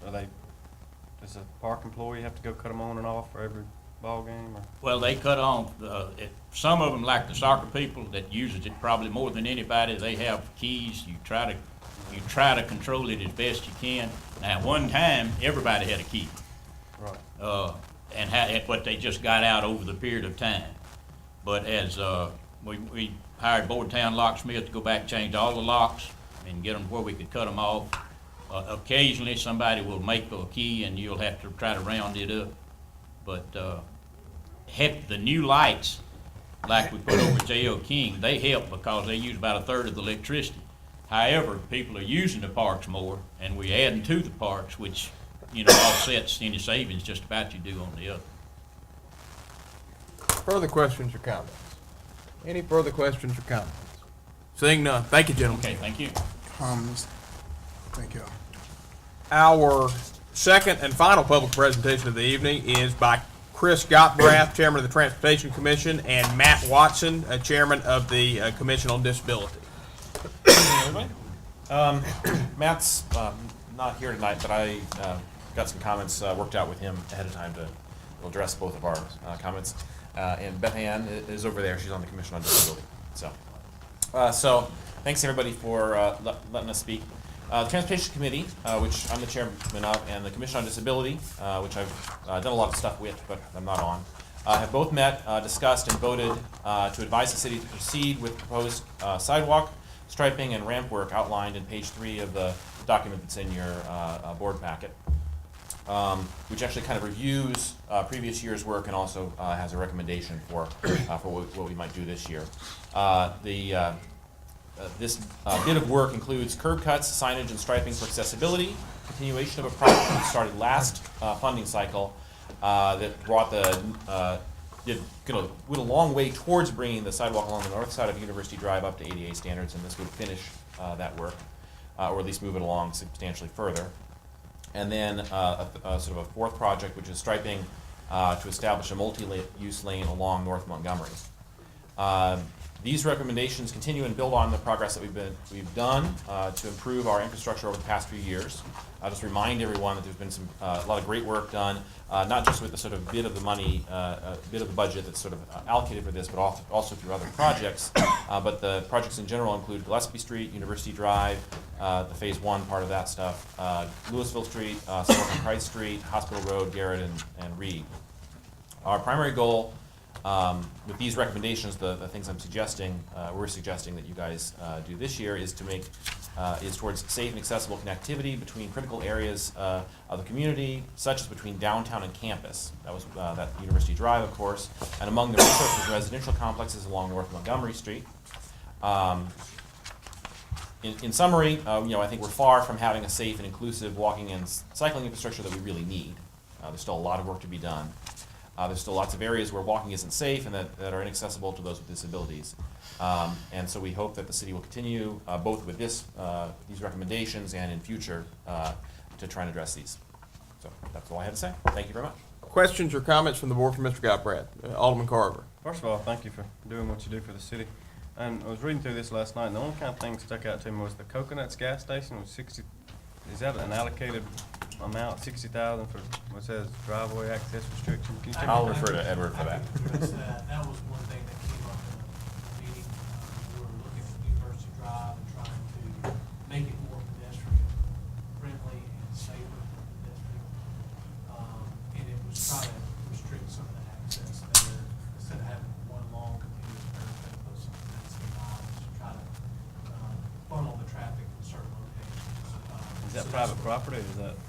a park employee have to go cut them on and off for every ball game? Or?
Well, they cut on, some of them, like the soccer people that uses it probably more than anybody, they have keys. You try to control it as best you can. Now, at one time, everybody had a key.
Right.
But they just got out over the period of time. But as we hired Boardtown locksmith to go back and change all the locks and get them where we could cut them off. Occasionally, somebody will make a key and you'll have to try to round it up. But the new lights, like we put over at J.L. King, they help because they use about a third of the electricity. However, people are using the parks more, and we're adding to the parks, which, you know, offsets any savings just about you do on the other.
Further questions or comments? Any further questions or comments? Seeing none. Thank you, gentlemen.
Okay, thank you.
Thank you.
Our second and final public presentation of the evening is by Chris Gottbrath, Chairman of the Transportation Commission, and Matt Watson, Chairman of the Commission on Disability.
Matt's not here tonight, but I got some comments worked out with him ahead of time to address both of our comments. And Beth Ann is over there. She's on the Commission on Disability. So thanks everybody for letting us speak. The Transportation Committee, which I'm the chairman of, and the Commission on Disability, which I've done a lot of stuff with, but I'm not on, have both met, discussed, and voted to advise the city to proceed with proposed sidewalk, striping, and ramp work outlined in page 3 of the document that's in your board packet, which actually kind of reviews previous year's work and also has a recommendation for what we might do this year. This bit of work includes curb cuts, signage, and striping for accessibility, continuation of a project that started last funding cycle that brought went a long way towards bringing the sidewalk along the north side of University Drive up to ADA standards, and this would finish that work, or at least move it along substantially further. And then sort of a fourth project, which is striping to establish a multi-use lane along North Montgomery. These recommendations continue and build on the progress that we've done to improve our infrastructure over the past few years. I'll just remind everyone that there's been a lot of great work done, not just with the sort of bit of the money, bit of the budget that's sort of allocated for this, but also through other projects. But the projects in general include Gillespie Street, University Drive, the Phase 1 part of that stuff, Louisville Street, Sullivan Price Street, Hospital Road, Garrett, and Reed. Our primary goal with these recommendations, the things we're suggesting that you guys do this year is towards safe and accessible connectivity between critical areas of the community, such as between downtown and campus. That was that University Drive, of course, and among the resources residential complexes along North Montgomery Street. in summary, I think we're far from having a safe and inclusive walking and cycling infrastructure that we really need. There's still a lot of work to be done. There's still lots of areas where walking isn't safe and that are inaccessible to those with disabilities. And so we hope that the city will continue, both with these recommendations and in future, to try and address these. So that's all I have to say. Thank you very much.
Questions or comments from the board for Mr. Gottbrad? Alderman Carver.
First of all, thank you for doing what you do for the city. And I was reading through this last night, and the only kind of thing that stuck out to me was the Coconuts gas station was 60, is that an allocated amount, 60,000 for what says driveway access restriction? Can you tell me
I'll
that?
refer to Edward for that.
That was one thing that came up in a meeting. We were looking at University Drive and trying to make it more pedestrian friendly and safer for pedestrian. And it was trying to restrict some of the access there, instead of having one long continuous thoroughfare, put some fencing lines to try to funnel the traffic in certain locations.
Is that private property or is that?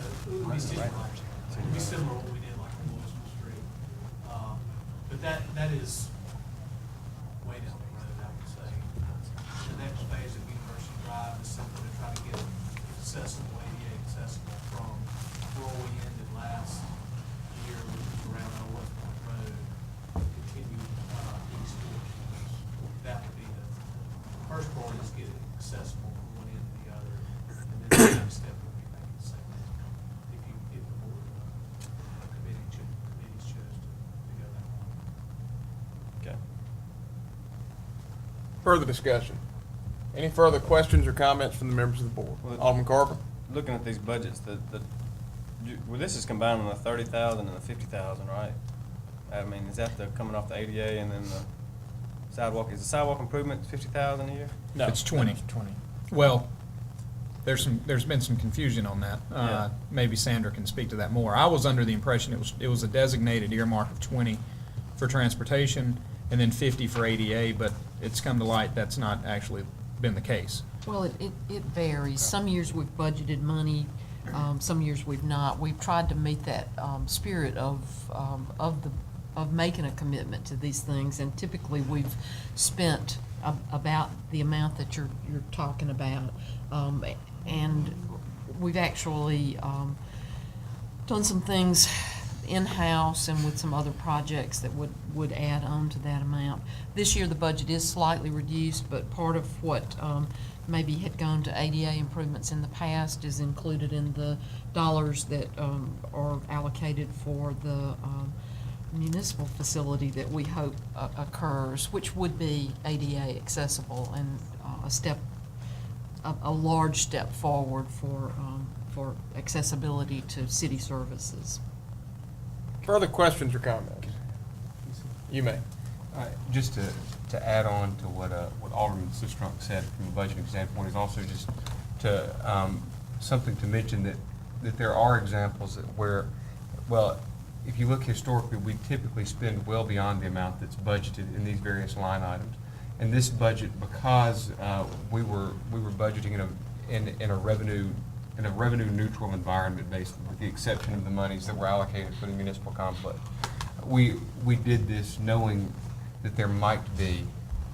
It would be similar, to what we did like on Louisville Street. But that is way down the road, I would say. The next phase of University Drive is simply to try to get accessible, ADA accessible from where we ended last year, which was around Old West Point Road, continue east towards. That would be the first part, is get it accessible from one end to the other, and then the next step would be make it safe. If the board, committees chose to go that way.
Okay.
Further discussion? Any further questions or comments from the members of the board?
Well,
Alderman Carver?
Looking at these budgets, well, this is combining the 30,000 and the 50,000, right? I mean, is that coming off the ADA and then the sidewalk? Is the sidewalk improvement 50,000 a year?
No.
It's 20. Well, there's been some confusion on that.
Yeah.
Maybe Sandra can speak to that more. I was under the impression it was a designated earmark of 20 for transportation and then 50 for ADA, but it's come to light that's not actually been the case.
Well, it varies. Some years we've budgeted money, some years we've not. We've tried to meet that spirit of making a commitment to these things, and typically we've spent about the amount that you're talking about. And we've actually done some things in-house and with some other projects that would add on to that amount. This year, the budget is slightly reduced, but part of what maybe had gone to ADA improvements in the past is included in the dollars that are allocated for the municipal facility that we hope occurs, which would be ADA accessible and a large step forward for accessibility to city services.
Further questions or comments? You may.
Just to add on to what Alderman Sistrunk said from a budgeting standpoint is also just to something to mention that there are examples where, well, if you look historically, we typically spend well beyond the amount that's budgeted in these various line items. And this budget, because we were budgeting in a revenue neutral environment, basically, with the exception of the monies that were allocated for the municipal complex. We did this knowing that there might be,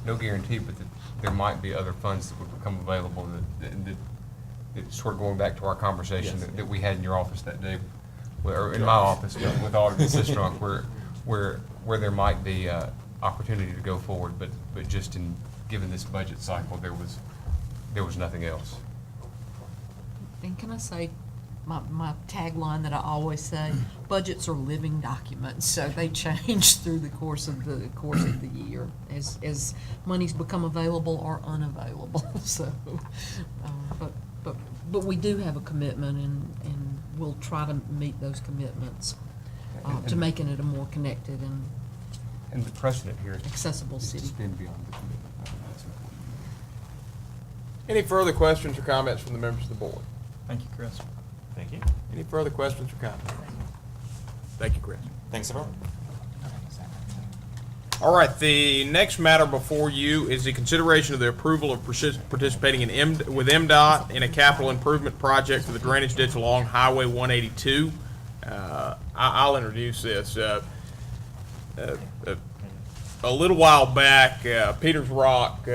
no guarantee, but that there might be other funds that would become available that sort of going back to our conversation that we had in your office that day, or in my office with Alderman Sistrunk, where there might be opportunity to go forward, but just given this budget cycle, there was nothing else.
And can I say my tagline that I always say, budgets are living documents, so they change through the course of the year as monies become available or unavailable. So, but we do have a commitment, and we'll try to meet those commitments to making it a more connected
and the precedent here is
accessible city.
Spend beyond the commitment. I think that's important.
Any further questions or comments from the members of the board?
Thank you, Chris.
Thank you.
Any further questions or comments? Thank you, Chris.
Thanks, everyone.
All right, the next matter before you is the consideration of the approval of participating with MDOT in a capital improvement project for the drainage ditch along Highway 182. I'll introduce this. a little while back, Peters Rock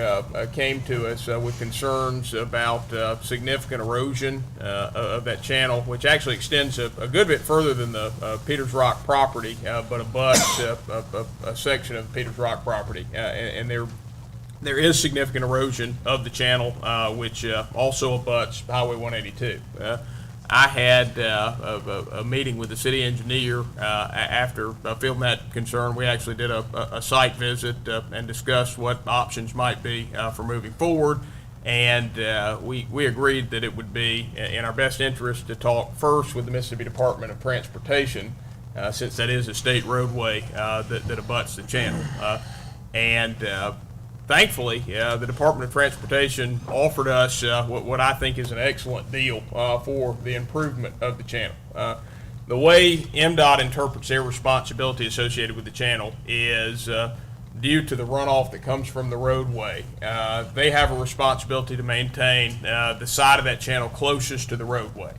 came to us with concerns about significant erosion of that channel, which actually extends a good bit further than the Peters Rock property, but abuts a section of Peters Rock property. And there is significant erosion of the channel, which also abuts Highway 182. I had a meeting with the city engineer after fielding that concern. We actually did a site visit and discussed what options might be for moving forward. And we agreed that it would be in our best interest to talk first with the Mississippi Department of Transportation, since that is a state roadway that abuts the channel. Thankfully, the Department of Transportation offered us what I think is an excellent deal for the improvement of the channel. The way MDOT interprets their responsibility associated with the channel is due to the runoff that comes from the roadway. They have a responsibility to maintain the side of that channel closest to the roadway.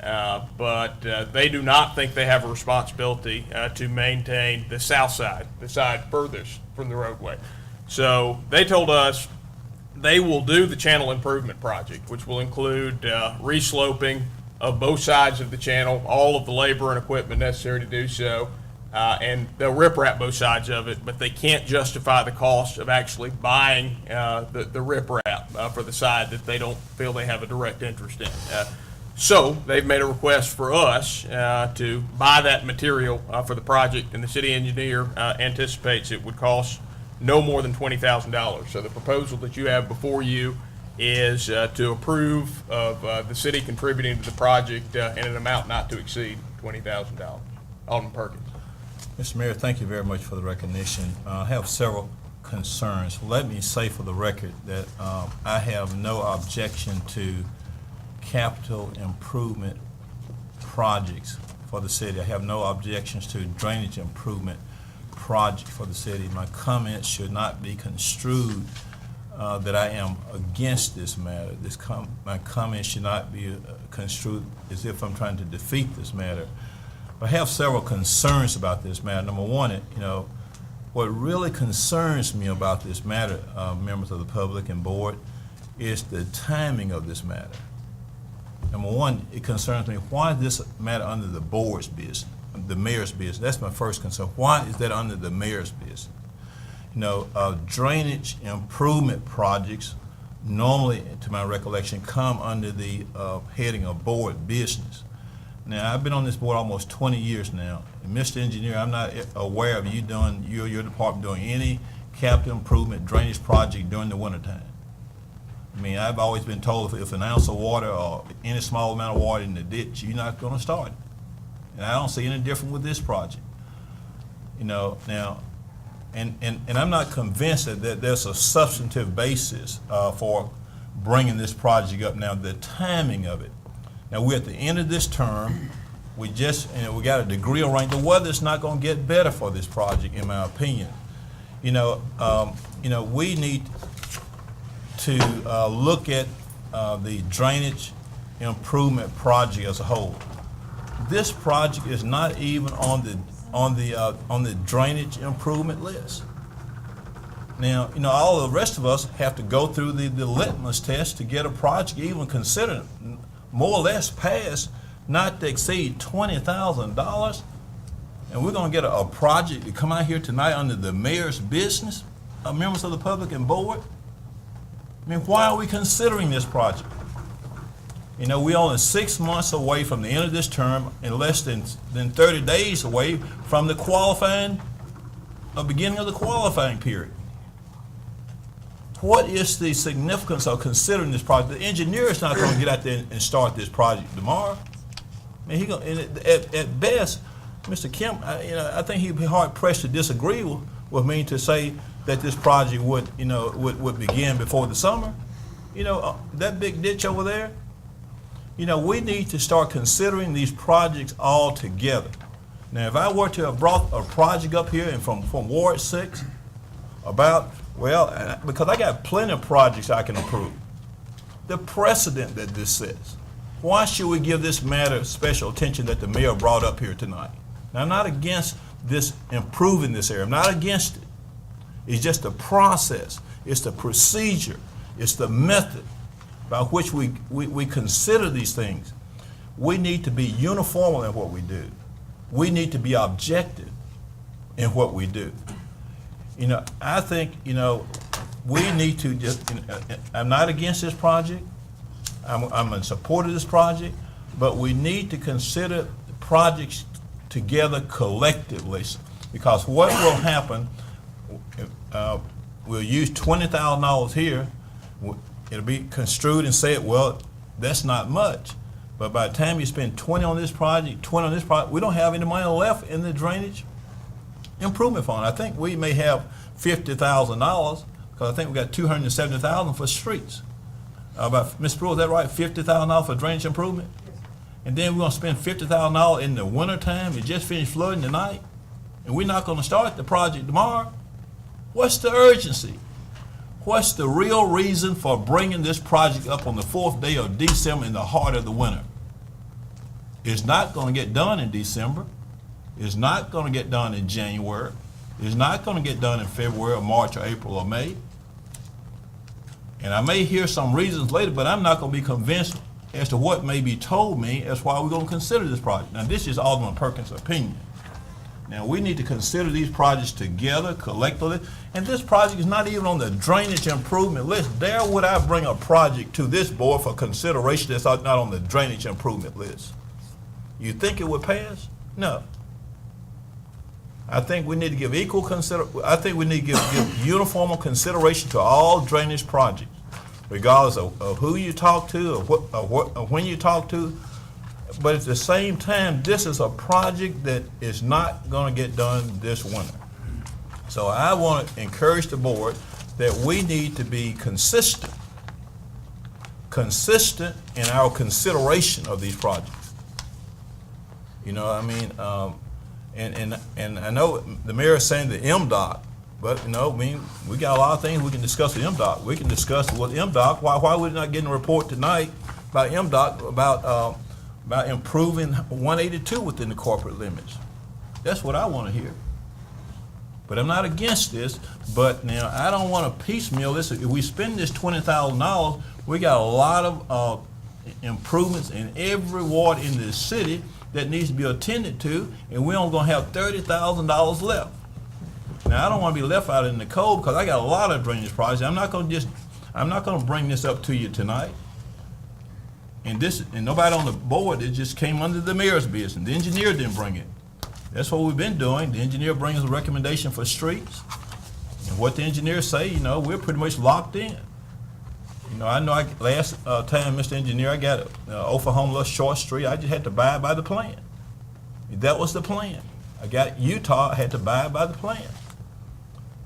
But they do not think they have a responsibility to maintain the south side, the side furthest from the roadway. So they told us they will do the channel improvement project, which will include resloping of both sides of the channel, all of the labor and equipment necessary to do so, and they'll riprap both sides of it, but they can't justify the cost of actually buying the riprap for the side that they don't feel they have a direct interest in. So they've made a request for us to buy that material for the project, and the city engineer anticipates it would cost no more than $20,000. So the proposal that you have before you is to approve of the city contributing to the project in an amount not to exceed $20,000. Alderman Perkins.
Mr. Mayor, thank you very much for the recognition. I have several concerns. Let me say for the record that I have no objection to capital improvement projects for the city. I have no objections to drainage improvement project for the city. My comments should not be construed that I am against this matter. My comments should not be construed as if I'm trying to defeat this matter. I have several concerns about this matter. Number one, what really concerns me about this matter, members of the public and board, is the timing of this matter. Number one, it concerns me, why is this matter under the board's business? The mayor's business. That's my first concern. Why is that under the mayor's business? Drainage improvement projects normally, to my recollection, come under the heading of board business. Now, I've been on this board almost 20 years now. And Mr. Engineer, I'm not aware of you doing, your department doing any capital improvement drainage project during the wintertime. I mean, I've always been told if an ounce of water or any small amount of water in the ditch, you're not going to start it. And I don't see any different with this project. Now, and I'm not convinced that there's a substantive basis for bringing this project up. Now, the timing of it. Now, we're at the end of this term. We got a degree of rain. The weather's not going to get better for this project, in my opinion. We need to look at the drainage improvement project as a whole. This project is not even on the drainage improvement list. Now, all the rest of us have to go through the litmus test to get a project even considered more or less passed, not to exceed $20,000. And we're going to get a project to come out here tonight under the mayor's business, members of the public and board. I mean, why are we considering this project? We're only 6 months away from the end of this term and less than 30 days away from the beginning of the qualifying period. What is the significance of considering this project? The engineer is not going to get out there and start this project tomorrow. I mean, at best, Mr. Kemp, I think he'd be hard pressed to disagree with me to say that this project would begin before the summer. That big ditch over there. We need to start considering these projects all together. Now, if I were to have brought a project up here and from Ward 6 because I got plenty of projects I can approve. The precedent that this sets. Why should we give this matter special attention that the mayor brought up here tonight? Now, I'm not against this improving this area. I'm not against it. It's just the process. It's the procedure. It's the method by which we consider these things. We need to be uniform in what we do. We need to be objective in what we do. I think, we need to just, I'm not against this project. I'm in support of this project, but we need to consider the projects together collectively, because what will happen, we'll use $20,000 here, it'll be construed and said, well, that's not much. But by the time you spend 20 on this project, 20 on this project, we don't have any money left in the drainage improvement fund. I think we may have $50,000, because I think we got $270,000 for streets. Ms. Brewer, is that right? $50,000 for drainage improvement? And then we're gonna spend $50,000 in the winter time. It just finished flooding tonight, and we're not gonna start the project tomorrow. What's the urgency? What's the real reason for bringing this project up on the 4th day of December in the heart of the winter? It's not gonna get done in December. It's not gonna get done in January. It's not gonna get done in February or March or April or May. And I may hear some reasons later, but I'm not gonna be convinced as to what may be told me as why we're gonna consider this project. Now, this is Alderman Perkins' opinion. Now, we need to consider these projects together, collectively, and this project is not even on the drainage improvement list. Dare would I bring a project to this board for consideration that's not on the drainage improvement list? You think it would pass? No. I think we need to give I think we need to give uniform consideration to all drainage projects, regardless of who you talk to or when you talk to. But at the same time, this is a project that is not going to get done this winter. So I want to encourage the board that we need to be consistent in our consideration of these projects. And I know the mayor is saying the MDOT, but we got a lot of things we can discuss with MDOT. We can discuss with MDOT why we're not getting a report tonight by MDOT about improving 182 within the corporate limits. That's what I want to hear. But I'm not against this, but now I don't want to piecemeal this. If we spend this $20,000, we got a lot of improvements in every ward in this city that needs to be attended to, and we're only going to have $30,000 left. Now, I don't want to be left out in the cold, because I got a lot of drainage projects. I'm not going to bring this up to you tonight. And nobody on the board, it just came under the mayor's business. The engineer didn't bring it. That's what we've been doing. The engineer brings a recommendation for streets. And what the engineers say, we're pretty much locked in. I know last time, Mr. Engineer, I got Oklahoma Short Street. I just had to abide by the plan. That was the plan. I got Utah, I had to abide by the plan.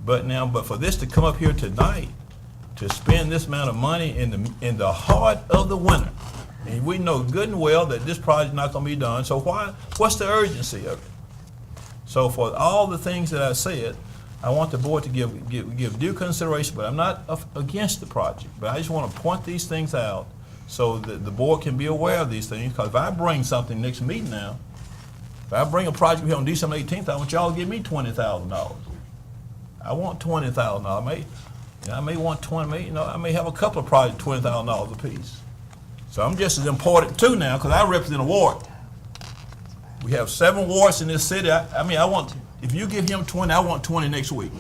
But for this to come up here tonight, to spend this amount of money in the heart of the winter, and we know good and well that this project's not going to be done, so what's the urgency of it? So for all the things that I said, I want the board to give due consideration, but I'm not against the project. But I just want to point these things out so that the board can be aware of these things, because if I bring something next meeting now, if I bring a project here on December 18th, I want y'all to give me $20,000. I want $20,000. I may want 20, I may have a couple of projects, $20,000 apiece. So I'm just as important too now, because I represent a ward. We have 7 wards in this city. I want, if you give him 20, I want 20 next week.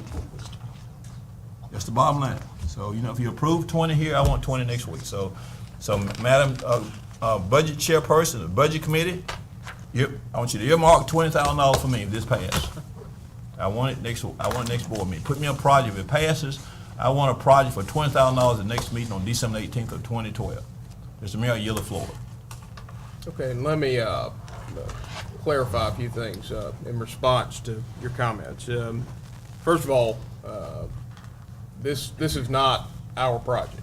That's the bottom line. So, if you approve 20 here, I want 20 next week. So Madam Budget Chairperson, the Budget Committee, I want you to earmark $20,000 for me if this passes. I want it next board meeting. Put me on a project. If it passes, I want a project for $20,000 the next meeting on December 18th of 2012. Mr. Mayor, I yield the floor.
Okay, and let me clarify a few things in response to your comments. First of all, this is not our project.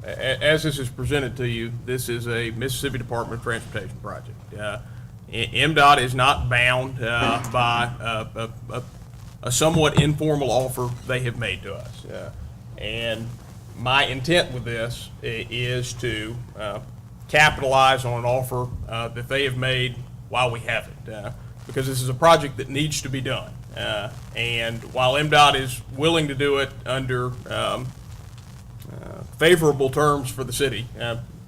As this is presented to you, this is a Mississippi Department of Transportation project. MDOT is not bound by a somewhat informal offer they have made to us. And my intent with this is to capitalize on an offer that they have made while we have it, because this is a project that needs to be done. And while MDOT is willing to do it under favorable terms for the city,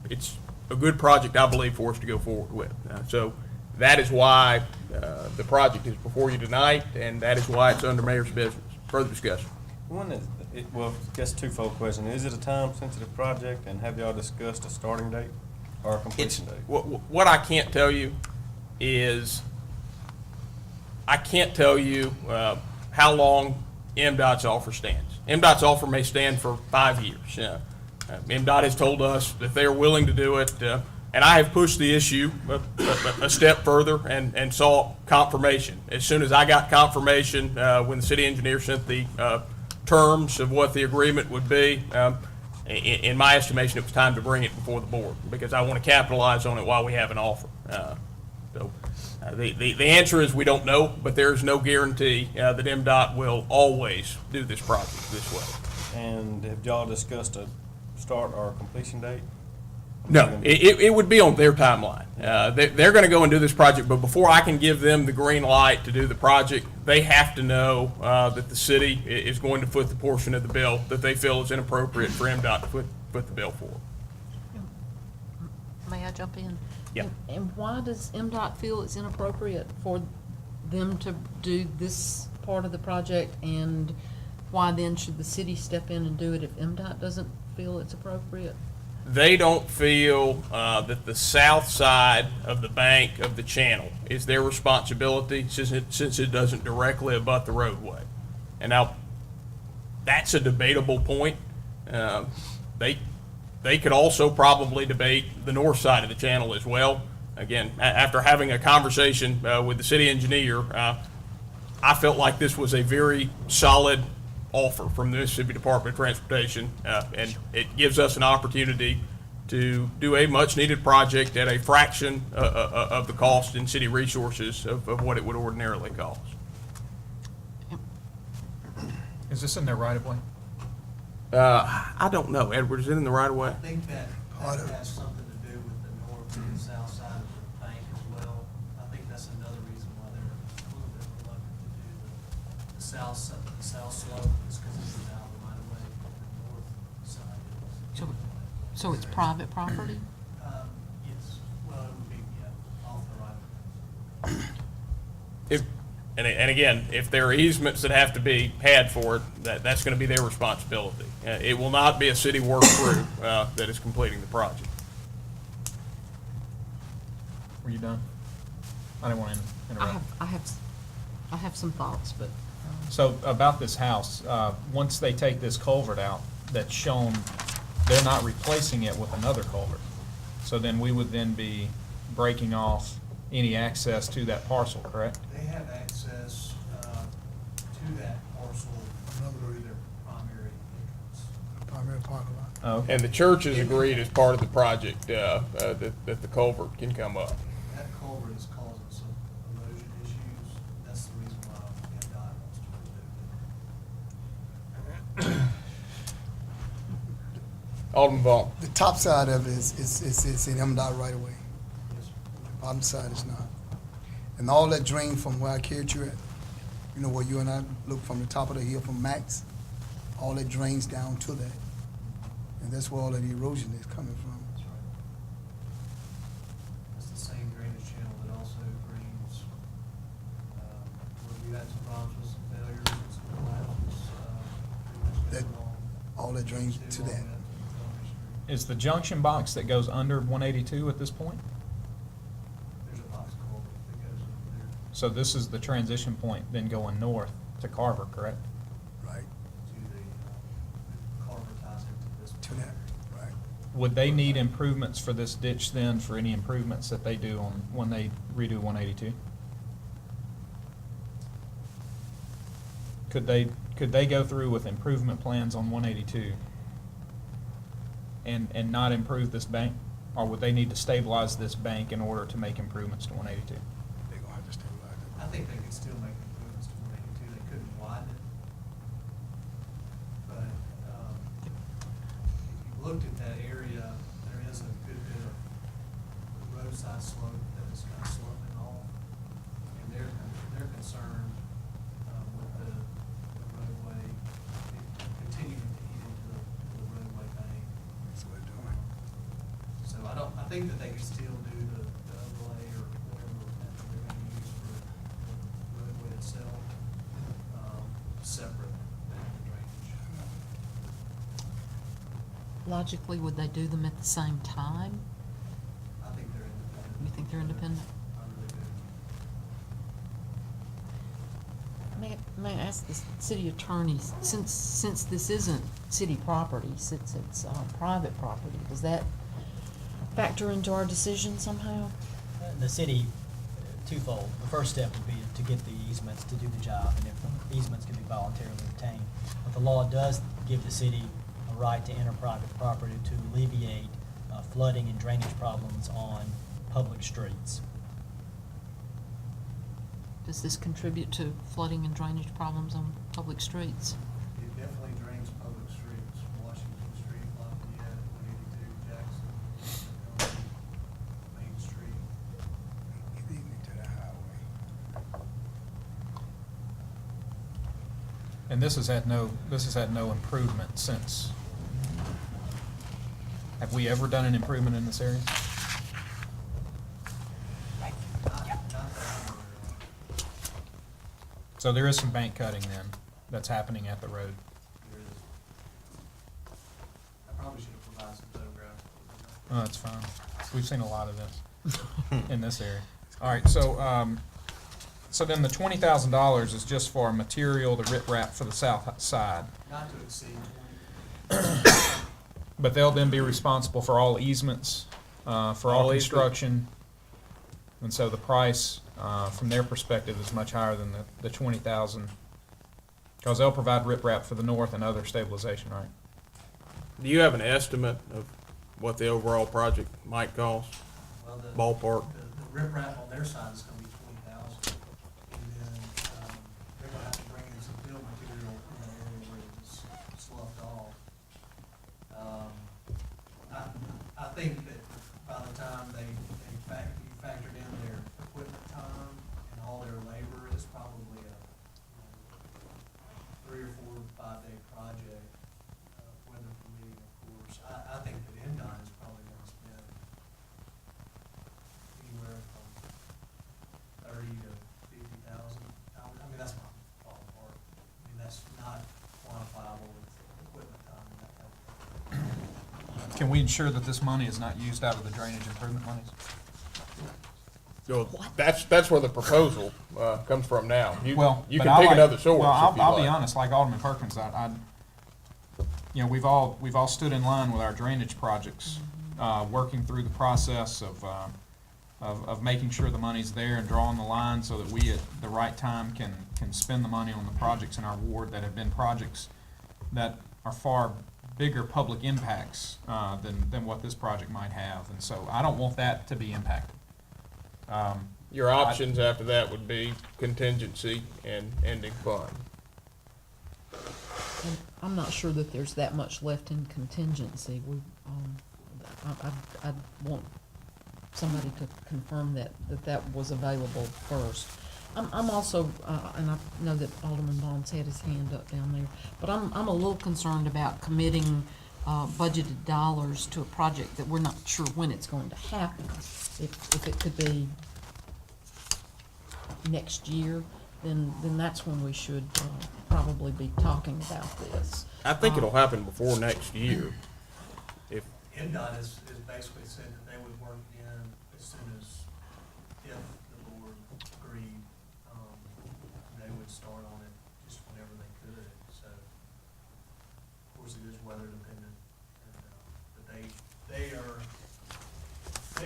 it's a good project, I believe, for us to go forward with. So that is why the project is before you tonight, and that is why it's under mayor's business. Further discussion.
One is, well, I guess twofold question. Is it a time-sensitive project, and have y'all discussed a starting date or a completion date?
What I can't tell you is, I can't tell you how long MDOT's offer stands. MDOT's offer may stand for 5 years. MDOT has told us that they are willing to do it, and I have pushed the issue a step further and saw confirmation. As soon as I got confirmation, when the city engineer sent the terms of what the agreement would be, in my estimation, it was time to bring it before the board, because I want to capitalize on it while we have an offer. The answer is we don't know, but there is no guarantee that MDOT will always do this project this way.
And have y'all discussed a start or a completion date?
No, it would be on their timeline. They're going to go and do this project, but before I can give them the green light to do the project, they have to know that the city is going to foot the portion of the bill that they feel is inappropriate for MDOT to foot the bill for.
May I jump in?
Yeah.
And why does MDOT feel it's inappropriate for them to do this part of the project, and why then should the city step in and do it if MDOT doesn't feel it's appropriate?
They don't feel that the south side of the bank of the channel is their responsibility, since it doesn't directly abut the roadway. And now, that's a debatable point. They could also probably debate the north side of the channel as well. Again, after having a conversation with the city engineer, I felt like this was a very solid offer from the Mississippi Department of Transportation, and it gives us an opportunity to do a much-needed project at a fraction of the cost and city resources of what it would ordinarily cost.
Is this in their right of way?
I don't know. Edward, is it in the right of way?
I think that has something to do with the north and the south side of the bank as well. I think that's another reason why they're a little bit reluctant to do the south slope, is because it's out of the right of way, the north side is.
So it's private property?
Yes, well, it would be, yeah, off the right of way.
And again, if there are easements that have to be had for it, that's going to be their responsibility. It will not be a city work crew that is completing the project.
Were you done? I didn't want to interrupt.
I have some thoughts, but.
So about this house, once they take this culvert out that's shown, they're not replacing it with another culvert. So then we would then be breaking off any access to that parcel, correct?
They have access to that parcel through their primary entrance.
Primary parking lot.
Oh, okay.
And the church has agreed as part of the project that the culvert can come up.
That culvert is causing some erosion issues. That's the reason why MDOT wants to remove it.
Alderman Vaughn.
The top side of it is in MDOT right away. The bottom side is not. And all that drain from where I carried you at, you know, where you and I look from the top of the hill from Max, all that drains down to that. And that's where all of the erosion is coming from.
That's right. That's the same drainage channel that also drains, where we had some problems with some failures and some collapses, pretty much
That-
along.
all that drains to that.
Is the junction box that goes under 182 at this point?
There's a box culvert that goes over there
So this is the transition point then going north to Carver, correct?
Right,
to the culvertizing to this.
to that, right.
Would they need improvements for this ditch then, for any improvements that they do on, when they redo 182? Could they go through with improvement plans on 182 and not improve this bank? Or would they need to stabilize this bank in order to make improvements to 182?
They're gonna have to stabilize it.
I think they could still make improvements to 182. They couldn't widen it. But if you looked at that area, there is a good bit of roadside slope that is kind of sloping off. And they're concerned think that they could still do the overlay or whatever method they're gonna use for the roadway itself, separate than the drainage.
Logically, would they do them at the same time?
I think they're independent.
You think they're independent?
I really do.
May I ask the city attorney, since this isn't city property, since it's private property, does that factor into our decision somehow?
The city, twofold. The first step would be to get the easements to do the job, and if the easements can be voluntarily obtained. But the law does give the city a right to enter private property to alleviate flooding and drainage problems on public streets.
Does this contribute to flooding and drainage problems on public streets?
It definitely drains public streets, Washington Street, Lafayette, 182 Jackson, Main Street.
Lead me to the highway.
And this has had no improvement since. Have we ever done an improvement in this area? So there is some bank cutting then that's happening at the road.
There is. I probably should have provided some photographs.
Oh, that's fine. We've seen a lot of this in this area. All right, so then the $20,000 is just for material, the riprap for the south side.
Not to exceed 20.
But they'll then be responsible for all easements, for all
All easement.
construction. And so the price, from their perspective, is much higher than the 20,000. Because they'll provide riprap for the north and other stabilization, right?
Do you have an estimate of what the overall project might cost?
Well,
Ballpark.
The riprap on their side is gonna be 20,000. And then, they're gonna have to bring in some fill material in that area where it's sloughed off. I think that by the time you factored in their equipment time and all their labor, it's probably a 3 or 4 or 5 day project, weather permitting, of course. I think that NDOT is probably gonna spend anywhere from 30 to 50,000. I mean, that's my ballpark. I mean, that's not quantifiable with equipment time and that type of thing.
Can we ensure that this money is not used out of the drainage improvement monies?
So that's where the proposal comes from now. You
Well,
you
but
can
I
pick
like-
another source
Well,
if you
I'll be
like.
honest, like Alderman Perkins, we've all stood in line with our drainage projects, working through the process of making sure the money's there and drawing the line so that we at the right time can spend the money on the projects in our ward that have been projects that are far bigger public impacts than what this project might have. And so I don't want that to be impacted.
Your options after that would be contingency and ending fund.
And I'm not sure that there's that much left in contingency. I'd want somebody to confirm that was available first. I'm also, and I know that Alderman Bond's had his hand up down there, but I'm a little concerned about committing budgeted dollars to a project that we're not sure when it's going to happen. If it could be next year, then that's when we should probably be talking about this.
I think it'll happen before next year. If
NDOT has basically said that they would work in as soon as, if the board agreed, they would start on it just whenever they could. So, of course, it is weather dependent, but they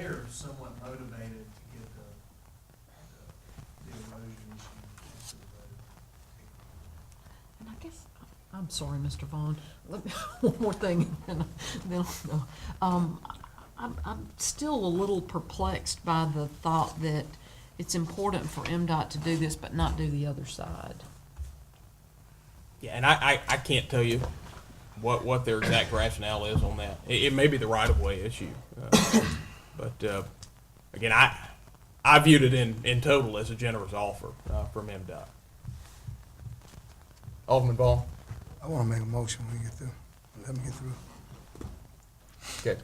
are somewhat motivated to get the erosion issue next to the road.
And I guess, I'm sorry, Mr. Vaughn, one more thing, and then I'm still a little perplexed by the thought that it's important for MDOT to do this, but not do the other side.
Yeah, and I can't tell you what their exact rationale is on that. It may be the right-of-way issue. But again, I viewed it in total as a generous offer from MDOT. Alderman Ball?
I wanna make a motion when we get through. Let me get through.
Okay.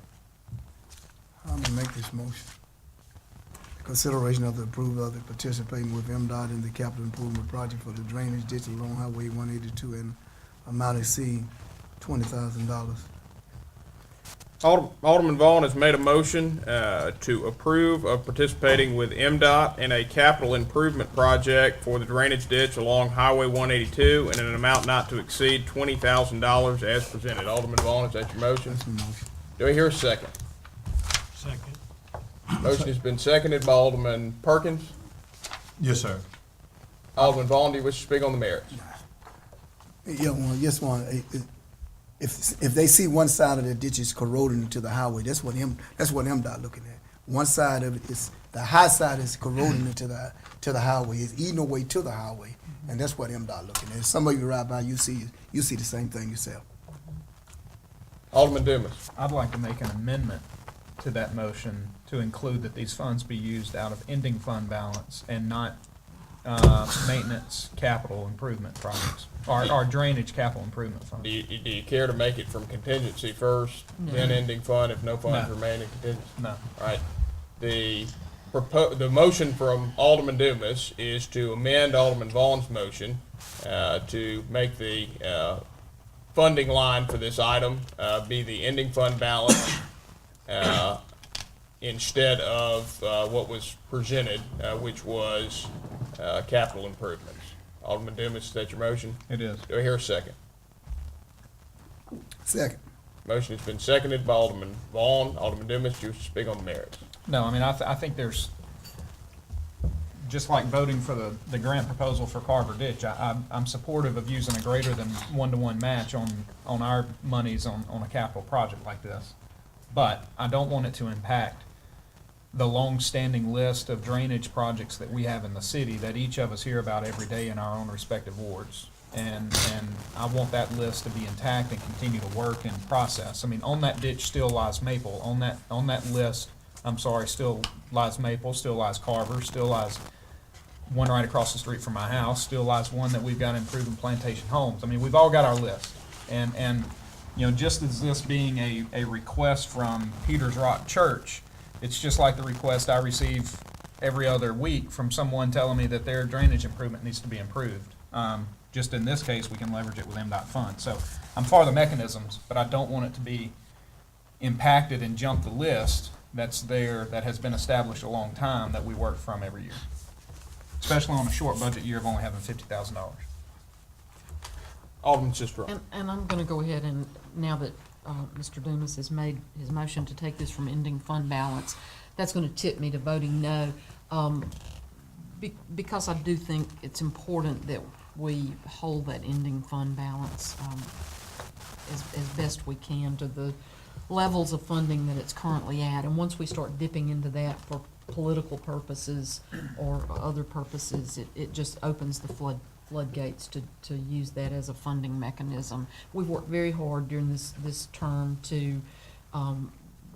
I'm gonna make this motion. Consideration of the approval of the participating with MDOT in the capital improvement project for the drainage ditch along Highway 182 and amount exceed $20,000.
Alderman Vaughn has made a motion to approve of participating with MDOT in a capital improvement project for the drainage ditch along Highway 182 in an amount not to exceed $20,000 as presented. Alderman Vaughn, is that your motion?
That's my motion.
Do I hear a second?
Second.
Motion has been seconded by Alderman Perkins.
Yes, sir.
Alderman Vaughn, do you wish to speak on the merits?
Yeah, just one. If they see one side of the ditch is corroding into the highway, that's what MDOT looking at. One side of it is, the high side is corroding into the highway, it's eating away to the highway, and that's what MDOT looking at. Some of you ride by, you see the same thing yourself.
Alderman Dumas.
I'd like to make an amendment to that motion to include that these funds be used out of ending fund balance and not maintenance capital improvement projects, or drainage capital improvement funds.
Do you care to make it from contingency first,
No.
then ending fund, if no funds
No.
remain in contingency?
No.
All right. The motion from Alderman Dumas is to amend Alderman Vaughn's motion to make the funding line for this item be the ending fund balance instead of what was presented, which was capital improvements. Alderman Dumas, is that your motion?
It is.
Do I hear a second?
Second.
Motion has been seconded by Alderman Vaughn. Alderman Dumas, do you wish to speak on the merits?
No, I mean, I think there's, just like voting for the grant proposal for Carver Ditch, I'm supportive of using a greater than one-to-one match on our monies on a capital project like this. But I don't want it to impact the long-standing list of drainage projects that we have in the city that each of us hear about every day in our own respective wards. And I want that list to be intact and continue to work and process. I mean, on that ditch still lies Maple. On that list, still lies Maple, still lies Carver, still lies one right across the street from my house, still lies one that we've got improved in Plantation Homes. I mean, we've all got our list. And you know, just as this being a request from Peters Rock Church, it's just like the request I receive every other week from someone telling me that their drainage improvement needs to be improved. Just in this case, we can leverage it with MDOT funds. So I'm for the mechanisms, but I don't want it to be impacted and jump the list that's there, that has been established a long time, that we work from every year. Especially on a short budget year of only having $50,000.
Alderman Sistrum.
And I'm gonna go ahead and, now that Mr. Dumas has made his motion to take this from ending fund balance, that's gonna tip me to voting no, because I do think it's important that we hold that ending fund balance as best we can to the levels of funding that it's currently at. And once we start dipping into that for political purposes or other purposes, it just opens the floodgates to use that as a funding mechanism. We've worked very hard during this term to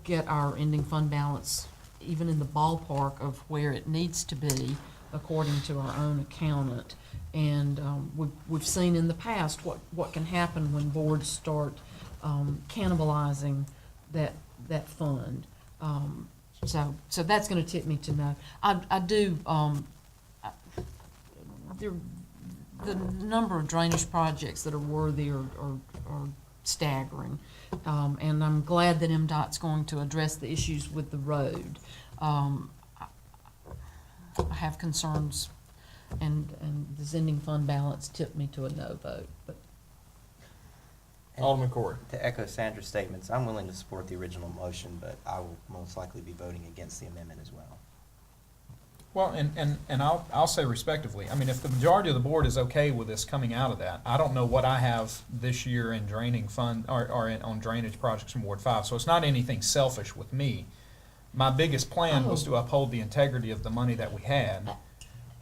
get our ending fund balance even in the ballpark of where it needs to be according to our own accountant. And we've seen in the past what can happen when boards start cannibalizing that fund. So that's going to tip me to no. I do. The number of drainage projects that are worthy are staggering, and I'm glad that MDOT's going to address the issues with the road. I have concerns, and the ending fund balance tipped me to a no vote. But
Alderman Corey.
To echo Sandra's statements, I'm willing to support the original motion, but I will most likely be voting against the amendment as well.
Well, and I'll say respectively, I mean, if the majority of the board is okay with this coming out of that, I don't know what I have this year in draining fund, or on drainage projects from Ward 5, so it's not anything selfish with me. My biggest plan was to uphold the integrity of the money that we had,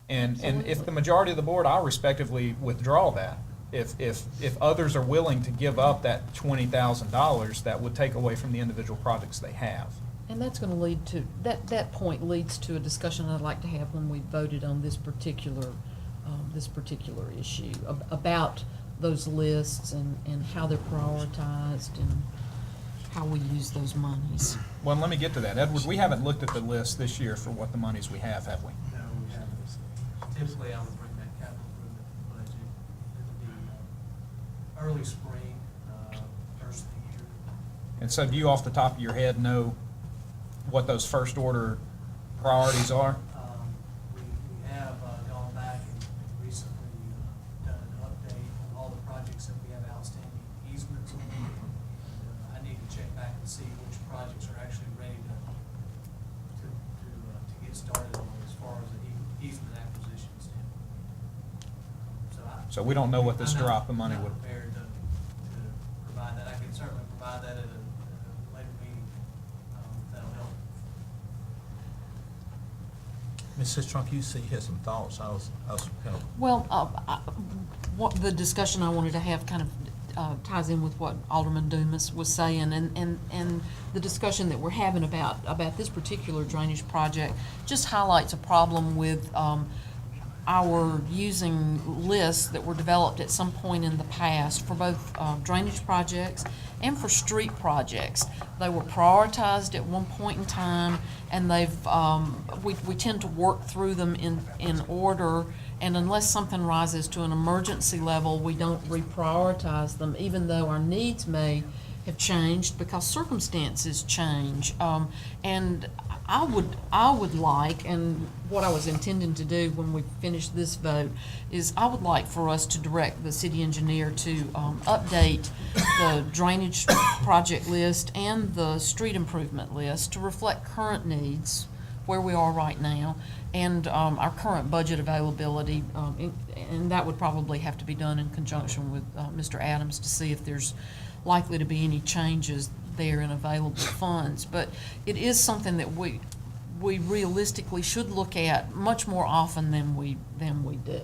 and if the majority of the board, I'll respectively withdraw that. If others are willing to give up that $20,000, that would take away from the individual projects they have.
And that's going to lead to, that point leads to a discussion I'd like to have when we voted on this particular issue, about those lists and how they're prioritized. how we use those monies.
Well, let me get to that. Edward, we haven't looked at the list this year for what the monies we have we?
No, we haven't. Typically, I would bring that capital improvement budget in the early spring, first of the year.
And so do you off the top of your head know what those first order priorities are?
We have gone back and recently done an update on all the projects that we have outstanding easements on. And I need to check back and see which projects are actually ready to get started on as far as the easement acquisition standpoint.
So we don't know what this
I'm not-
drop of money
I'm
would.
not prepared to provide that. I can certainly provide that at a later meeting. That'll help.
Ms. Sistrunk, you said you had some thoughts. I was kind of,
Well, what the discussion I wanted to have kind of ties in with what Alderman Dumas was saying, and the discussion that we're having about this particular drainage project just highlights a problem with our using lists that were developed at some point in the past for both drainage projects and for street projects. They were prioritized at one point in time, and we tend to work through them in order, and unless something rises to an emergency level, we don't reprioritize them, even though our needs may have changed because circumstances change. And I would like, and what I was intending to do when we finish this vote, is I would like for us to direct the city engineer to update the drainage project list and the street improvement list to reflect current needs, where we are right now, and our current budget availability, and that would probably have to be done in conjunction with Mr. Adams to see if there's likely to be any changes there in available funds. But it is something that we realistically should look at much more often than we do.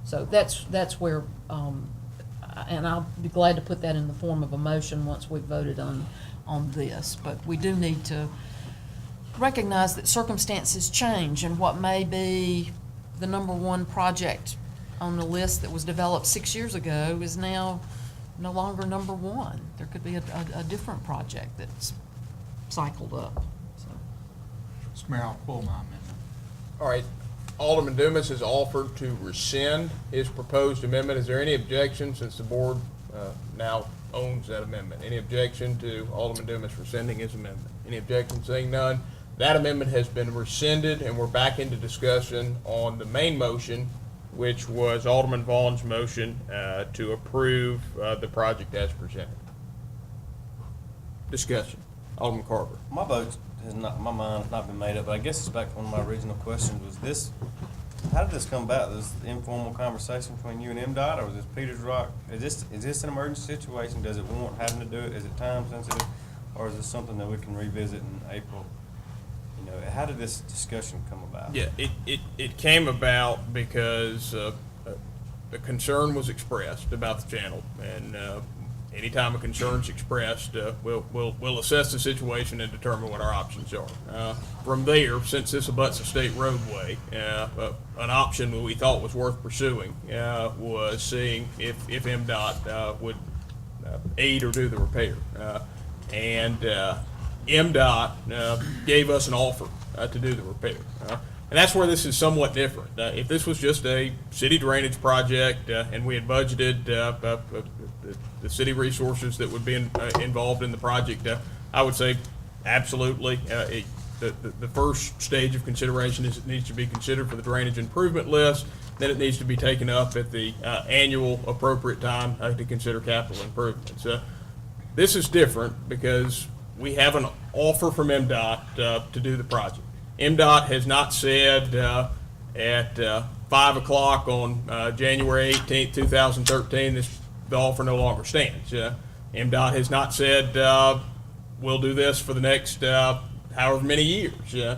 So that's where, and I'll be glad to put that in the form of a motion once we've voted on this. But we do need to recognize that circumstances change, and what may be the number one project on the list that was developed 6 years ago is now no longer number one. There could be a different project that's cycled up. So.
Mr. Mayor, I'll pull my amendment.
All right, Alderman Dumas has offered to rescind his proposed amendment. Is there any objection, since the board now owns that amendment? Any objection to Alderman Dumas rescinding his amendment? Any objection? Seeing none, that amendment has been rescinded, and we're back into discussion on the main motion, which was Alderman Vaughn's motion to approve the project as presented. Discussion. Alderman Carver.
My vote has not, my mind has not been made up, but I guess it's back to one of my original questions. Was this, how did this come about? This informal conversation between you and MDOT, or was this Peters Rock? Is this an emergency situation? Does it warrant having to do it? Is it time sensitive? Or is this something that we can revisit in April? You know, how did this discussion come about?
Yeah, it came about because a concern was expressed about the channel, and anytime a concern's expressed, we'll assess the situation and determine what our options are. From there, since this abuts a state roadway, an option that we thought was worth pursuing was seeing if MDOT would aid or do the repair. And MDOT gave us an offer to do the repair. And that's where this is somewhat different. If this was just a city drainage project and we had budgeted the city resources that would be involved in the project, I would say absolutely. The first stage of consideration is it needs to be considered for the drainage improvement list. Then it needs to be taken up at the annual appropriate time to consider capital improvements. This is different because we have an offer from MDOT to do the project. MDOT has not said at 5 o'clock on January 18th, 2013, the offer no longer stands. MDOT has not said we'll do this for the next however many years.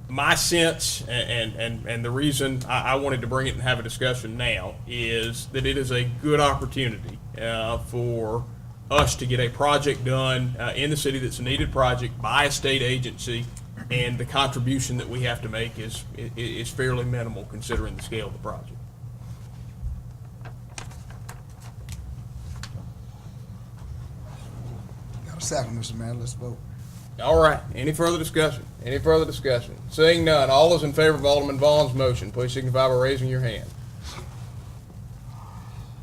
My sense, and the reason I wanted to bring it and have a discussion now, is that it is a good opportunity for us to get a project done in the city that's a needed project by a state agency, and the contribution that we have to make is fairly minimal considering the scale of the project.
Second, Mr. Mayor, let's vote.
All right, any further discussion? Any further discussion? Seeing none, all those in favor of Alderman Vaughn's motion, please signify by raising your hand.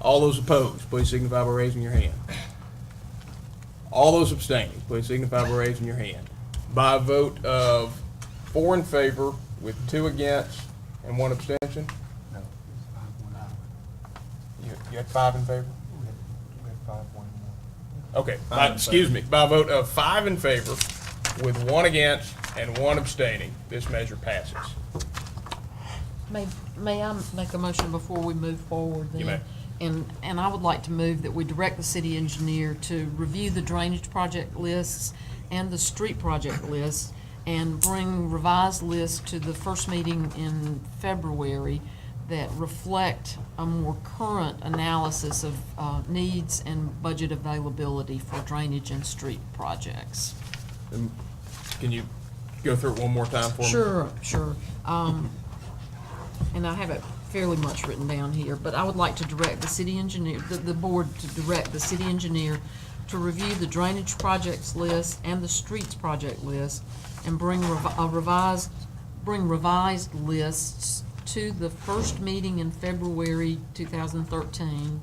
All those opposed, please signify by raising your hand. All those abstaining, please signify by raising your hand. By a vote of 4 in favor with 2 against and 1 abstention?
No.
You had 5 in favor?
We had 5, 1, and 1.
Okay, excuse me, by a vote of 5 in favor with 1 against and 1 abstaining, this measure passes.
May I make a motion before we move forward then?
You may.
And I would like to move that we direct the city engineer to review the drainage project lists and the street project lists and bring revised lists to the first meeting in February that reflect a more current analysis of needs and budget availability for drainage and street projects.
Can you go through it one more time for me?
Sure. And I have it fairly much written down here, but I would like to direct the city engineer, the board to direct the city engineer to review the drainage projects list and the streets project list and bring revised lists to the first meeting in February 2013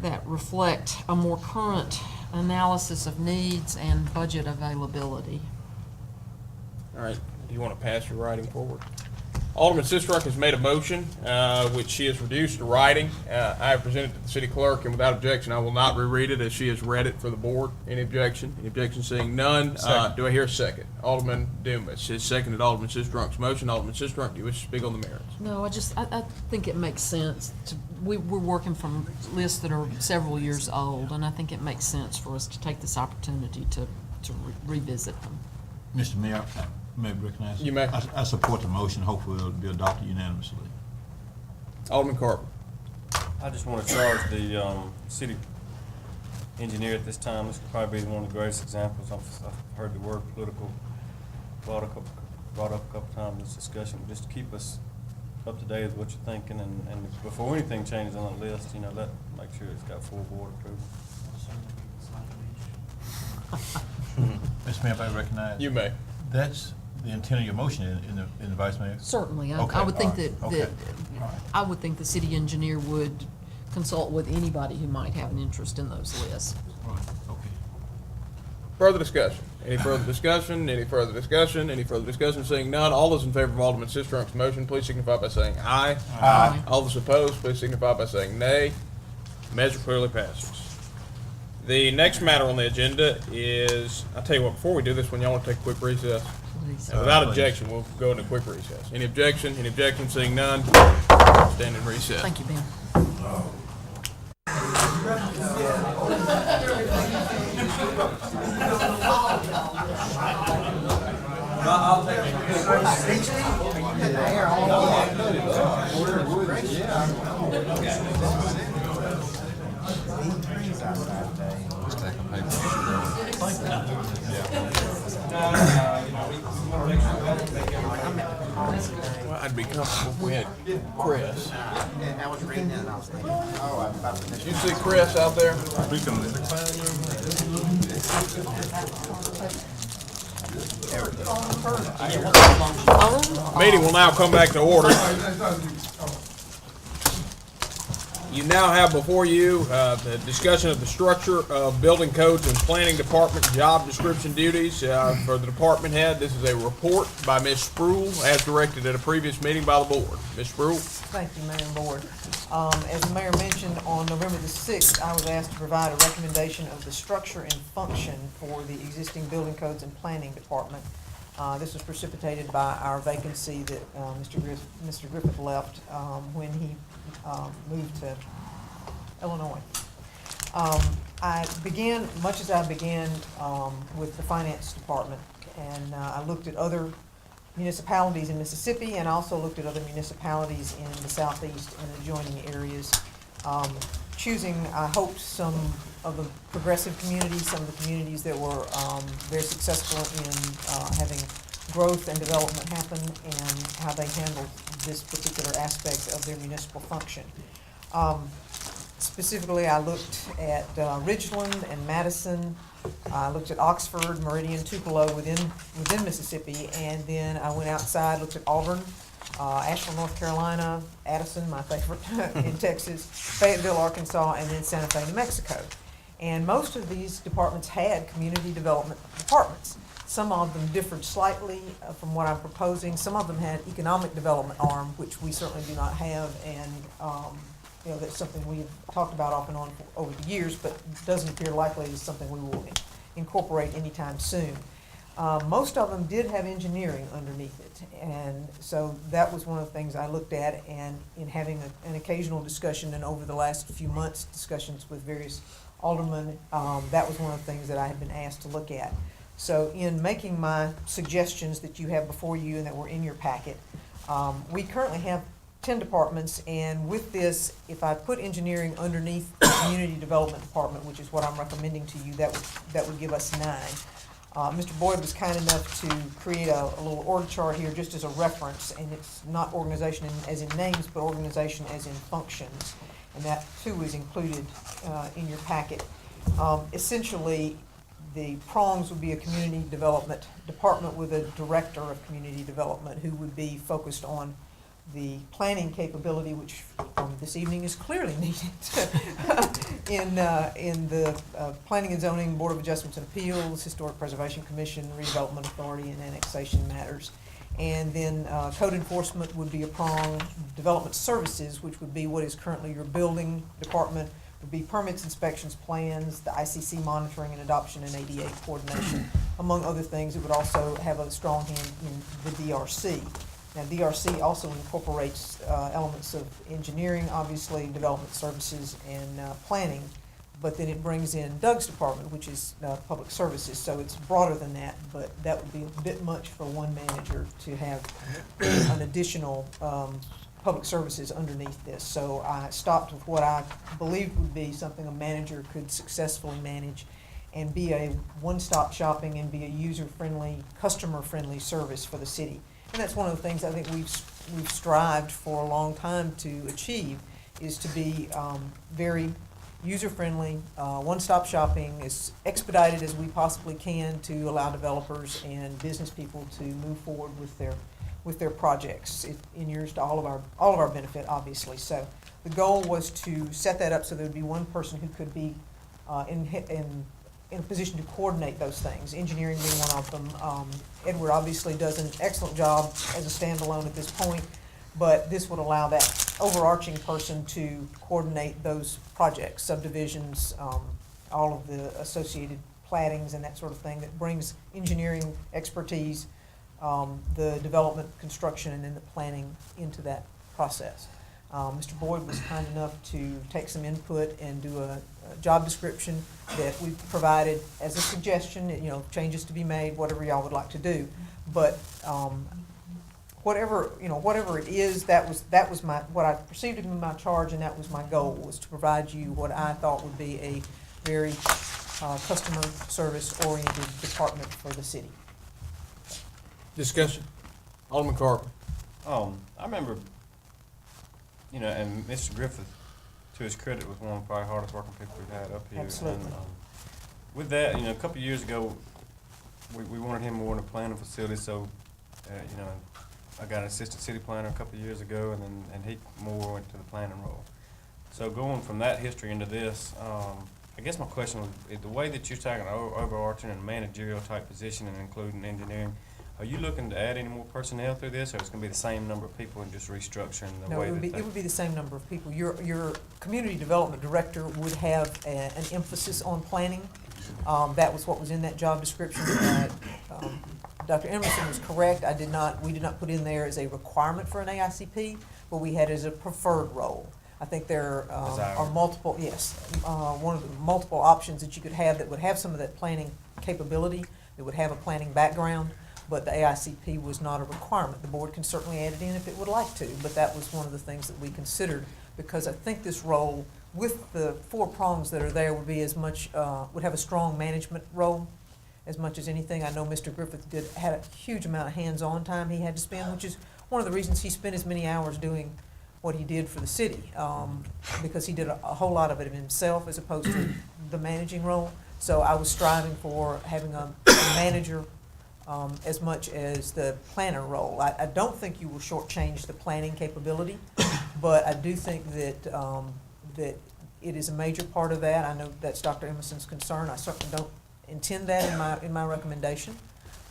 that reflect a more current analysis of needs and budget availability.
All right, do you want to pass your writing forward? Alderman Sistrunk has made a motion, which she has reduced to writing. I have presented it to the city clerk, and without objection, I will not reread it as she has read it for the board. Any objection? Any objection seeing none? Do I hear a second? Alderman Dumas has seconded Alderman Sistrunk's motion. Alderman Sistrunk, do you wish to speak on the merits?
No, I think it makes sense to, we're working from lists that are several years old, and I think it makes sense for us to take this opportunity to revisit them.
Mr. Mayor, may I recognize?
You may.
I support the motion. Hopefully it'll be adopted unanimously.
Alderman Carver.
I just want to charge the city engineer at this time. This could probably be one of the greatest examples. I've heard the word political brought up a couple times in this discussion, just to keep us up to date with what you're thinking, and before anything changes on the list, let make sure it's got full board approval.
Mr. Mayor, if I recognize?
You may.
That's the intent of your motion in the Vice Mayor?
Certainly,
Okay,
I would think
all right,
that,
okay, all right.
I would think the city engineer would consult with anybody who might have an interest in those lists.
Right, okay.
Further discussion? Any further discussion? Any further discussion? Any further discussion? Seeing none, all those in favor of Alderman Sistrunk's motion, please signify by saying aye.
Aye.
All those opposed, please signify by saying nay. Measure clearly passes. The next matter on the agenda is, I'll tell you what, before we do this one, y'all want to take a quick recess?
Please.
And without
Please.
objection, we'll go into a quick recess. Any objection? Any objection? Seeing none, stand in recess.
Thank you, Ben.
Well, I'd be comfortable if we had Chris.
I was reading it and I was thinking, oh, I'm about to.
Did you see Chris out there? Meeting will now come back to order. You now have before you the discussion of the structure of building codes and planning department job description duties for the department head. This is a report by Ms. Spruill as directed at a previous meeting by the board. Ms. Spruill?
Thank you, Mayor and Board. As the Mayor mentioned, on November the 6th, I was asked to provide a recommendation of the structure and function for the existing building codes and planning department. This was precipitated by our vacancy that Mr. Griffith left when he moved to Illinois. I began, much as I began with the finance department, and I looked at other municipalities in Mississippi and also looked at other municipalities in the southeast and adjoining areas, choosing, I hoped, some of the progressive communities, some of the communities that were very successful in having growth and development happen and how they handled this particular aspect of their municipal function. Specifically, I looked at Ridgeland and Madison. I looked at Oxford, Meridian, Tupelo within Mississippi, and then I went outside, looked at Auburn, Asheville, North Carolina, Addison, my favorite in Texas, Fayetteville, Arkansas, and then Santa Fe, New Mexico. And most of these departments had community development departments. Some of them differed slightly from what I'm proposing. Some of them had economic development arm, which we certainly do not have, and you know, that's something we've talked about off and on over the years, but doesn't appear likely as something we will incorporate anytime soon. Most of them did have engineering underneath it, and so that was one of the things I looked at, and in having an occasional discussion, and over the last few months, discussions with various aldermen, that was one of the things that I had been asked to look at. So in making my suggestions that you have before you and that were in your packet, we currently have 10 departments, and with this, if I put engineering underneath the community development department, which is what I'm recommending to you, that would give us 9. Mr. Boyd was kind enough to create a little org chart here just as a reference, and it's not organization as in names, but organization as in functions, and that too is included in your packet. Essentially, the prongs would be a community development department with a director of community development who would be focused on the planning capability, which this evening is clearly needed in the Planning and Zoning, Board of Adjustments and Appeals, Historic Preservation Commission, Redevelopment Authority, and annexation matters. And then code enforcement would be a prong. Development services, which would be what is currently your building department, would be permits, inspections, plans, the ICC monitoring and adoption, and ADA coordination. Among other things, it would also have a strong hand in the DRC. Now, DRC also incorporates elements of engineering, obviously, development services, and planning, but then it brings in Doug's department, which is public services, so it's broader than that, but that would be a bit much for one manager to have an additional public services underneath this. So I stopped with what I believed would be something a manager could successfully manage and be a one-stop shopping and be a user-friendly, customer-friendly service for the city. And that's one of the things I think we've strived for a long time to achieve, is to be very user-friendly, one-stop shopping, as expedited as we possibly can to allow developers and business people to move forward with their projects in years to all of our benefit, obviously. So the goal was to set that up so there would be one person who could be in a position to coordinate those things, engineering being one of them. Edward obviously does an excellent job as a standalone at this point, but this would allow that overarching person to coordinate those projects, subdivisions, all of the associated plattings and that sort of thing that brings engineering expertise, the development, construction, and then the planning into that process. Mr. Boyd was kind enough to take some input and do a job description that we provided as a suggestion, you know, changes to be made, whatever y'all would like to do. But whatever it is, that was what I perceived to be my charge, and that was my goal, was to provide you what I thought would be a very customer service oriented department for the city.
Discussion. Alderman Carter.
I remember, you know, and Mr. Griffith, to his credit, was one of the probably hardest working people we've had up here.
Absolutely.
And, with that, you know, a couple of years ago, we wanted him more in the planning facility, so, you know, I got an assistant city planner a couple of years ago, and he more went to the planning role. So going from that history into this, I guess my question was, the way that you're taking an overarching and managerial type position and including engineering, are you looking to add any more personnel through this, or it's going to be the same number of people and just restructuring the
No,
way
it would be the same number of people. Your community development director would have an emphasis on planning. That was what was in that job description. Dr. Emerson was correct. We did not put in there as a requirement for an AICP, but we had as a preferred role. I think there are multiple, one of the multiple options that you could have that would have some of that planning capability, that would have a planning background, but the AICP was not a requirement. The board can certainly add it in if it would like to, but that was one of the things that we considered, because I think this role, with the 4 prongs that are there, would be as much, would have a strong management role as much as anything. I know Mr. Griffith had a huge amount of hands-on time he had to spend, which is one of the reasons he spent as many hours doing what he did for the city, because he did a whole lot of it himself as opposed to the managing role. So I was striving for having a manager as much as the planner role. I don't think you will shortchange the planning capability, but I do think that, that it is a major part of that. I know that's Dr. Emerson's concern. I certainly don't intend that in my recommendation,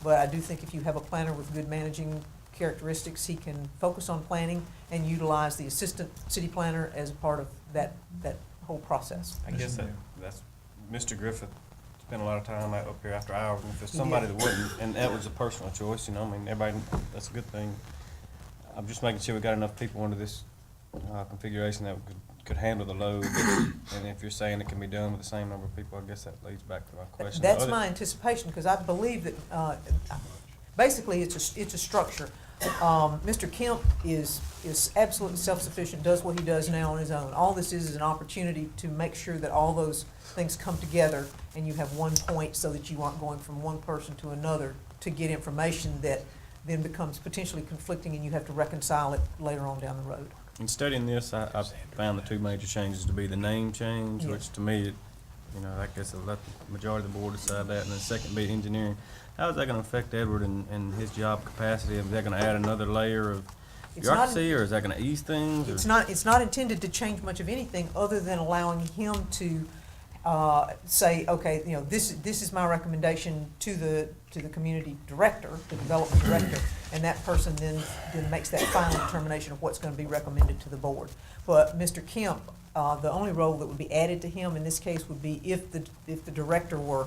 but I do think if you have a planner with good managing characteristics, he can focus on planning and utilize the assistant city planner as a part of that whole process.
I guess that's, Mr. Griffith spent a lot of time out up here after hours, and if there's somebody that wouldn't, and that was a personal choice, you know, I mean, everybody, that's a good thing. I'm just making sure we got enough people under this configuration that could handle the load, and if you're saying it can be done with the same number of people, I guess that leads back to my question.
That's my anticipation, because I believe that, basically, it's a structure. Mr. Kemp is absolutely self-sufficient, does what he does now on his own. All this is an opportunity to make sure that all those things come together and you have one point so that you aren't going from one person to another to get information that then becomes potentially conflicting and you have to reconcile it later on down the road.
In studying this, I found the two major changes to be the name change,
Yes.
which to me, you know, I guess I'll let the majority of the board decide that, and then second be engineering. How is that gonna affect Edward and his job capacity? Is that gonna add another layer of bureaucracy, or is that gonna ease things? or-
It's not intended to change much of anything other than allowing him to say, okay, you know, this is my recommendation to the community director, the development director, and that person then makes that final determination of what's going to be recommended to the board. But Mr. Kemp, the only role that would be added to him in this case would be if the director were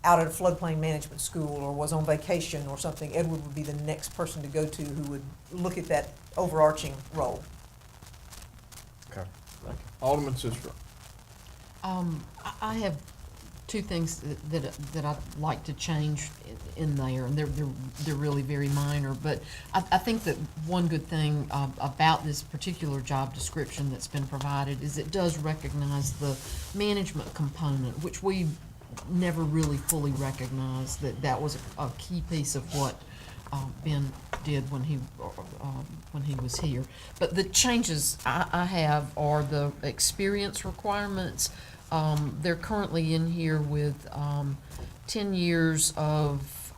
out at a floodplain management school or was on vacation or something, Edward would be the next person to go to who would look at that overarching role.
Okay.
Alderman Sistrum.
I have two things that I'd like to change in there, and they're really very minor. But I think that one good thing about this particular job description that's been provided is it does recognize the management component, which we never really fully recognized that was a key piece of what Ben did when he was here. But the changes I have are the experience requirements. They're currently in here with 10 years of,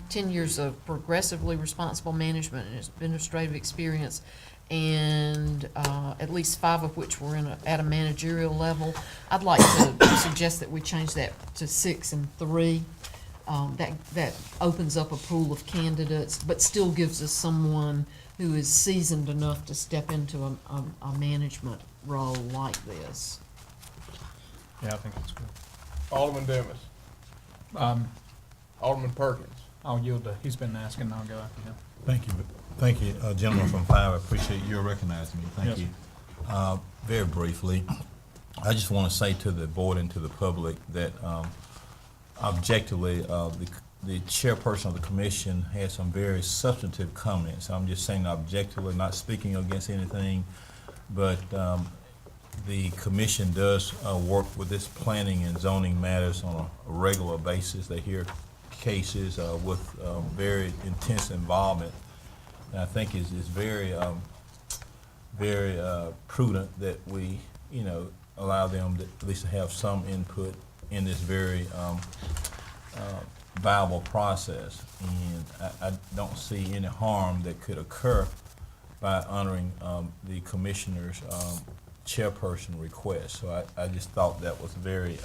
10 years of progressively responsible management and administrative experience, and at least 5 of which were at a managerial level. I'd like to suggest that we change that to 6 and 3. That opens up a pool of candidates, but still gives us someone who is seasoned enough to step into a management role like this.
Yeah, I think that's good.
Alderman Dumas. Alderman Perkins.
I'll yield to, he's been asking, and I'll go after him.
Thank you, gentleman from 5. I appreciate you recognizing me. Thank
Yes.
you. Very briefly, I just want to say to the board and to the public that objectively, the chairperson of the commission had some very substantive comments. I'm just saying objectively, not speaking against anything, but the commission does work with this planning and zoning matters on a regular basis. They hear cases with very intense involvement. And I think it's very, very prudent that we, allow them to at least have some input in this very viable process. And I don't see any harm that could occur by honoring the commissioner's chairperson request. So I just thought that was a very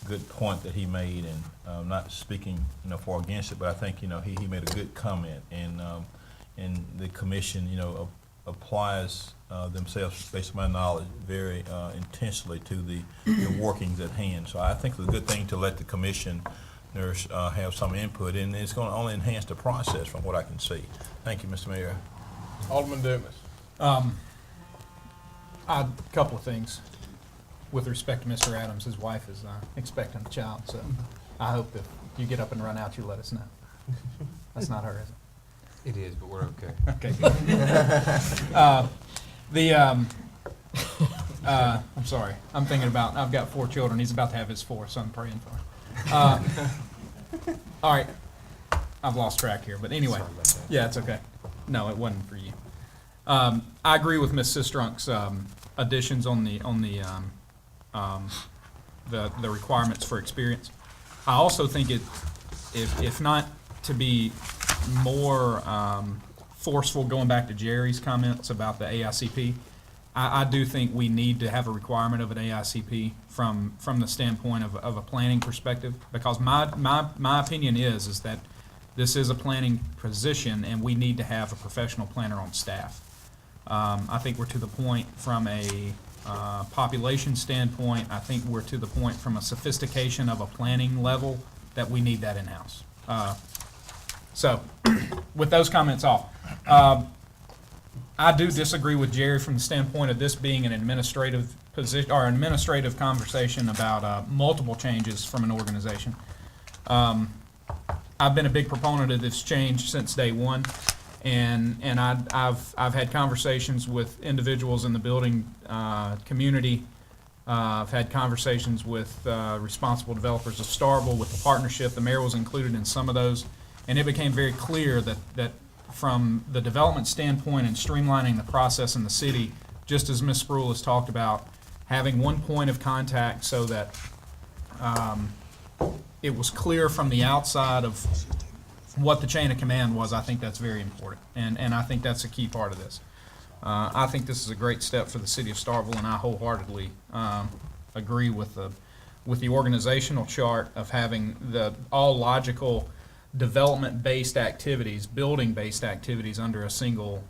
good point that he made, and not speaking for or against it, but I think he made a good comment, and the commission applies themselves, based on my knowledge, very intensely to the workings at hand. So I think it's a good thing to let the commissioners have some input, and it's going to only enhance the process from what I can see. Thank you, Mr. Mayor.
Alderman Dumas.
A couple of things. With respect to Mr. Adams, his wife is expecting a child, so I hope that you get up and run out, you let us know. That's not her, is it?
It is, but we're okay.
Okay, good. I'm sorry. I'm thinking about, I've got 4 children. He's about to have his 4th, so I'm praying for him. All right. I've lost track here, but anyway.
Sorry about that.
Yeah, it's okay. No, it wasn't for you. I agree with Ms. Sistrunk's additions on the requirements for experience. I also think if not to be more forceful, going back to Jerry's comments about the AICP, I do think we need to have a requirement of an AICP from the standpoint of a planning perspective, because my opinion is that this is a planning position and we need to have a professional planner on staff. I think we're to the point from a population standpoint. I think we're to the point from a sophistication of a planning level that we need that in-house. So, with those comments off, I do disagree with Jerry from the standpoint of this being an administrative position or an administrative conversation about multiple changes from an organization. I've been a big proponent of this change since day one, and I've had conversations with individuals in the building community. I've had conversations with responsible developers of Starkville, with the partnership. The mayor was included in some of those, and it became very clear that from the development standpoint and streamlining the process in the city, just as Ms. Spruill has talked about, having one point of contact so that it was clear from the outside of what the chain of command was, I think that's very important. And I think that's a key part of this. I think this is a great step for the city of Starkville, and I wholeheartedly agree with the organizational chart of having all logical development-based activities, building-based activities under a single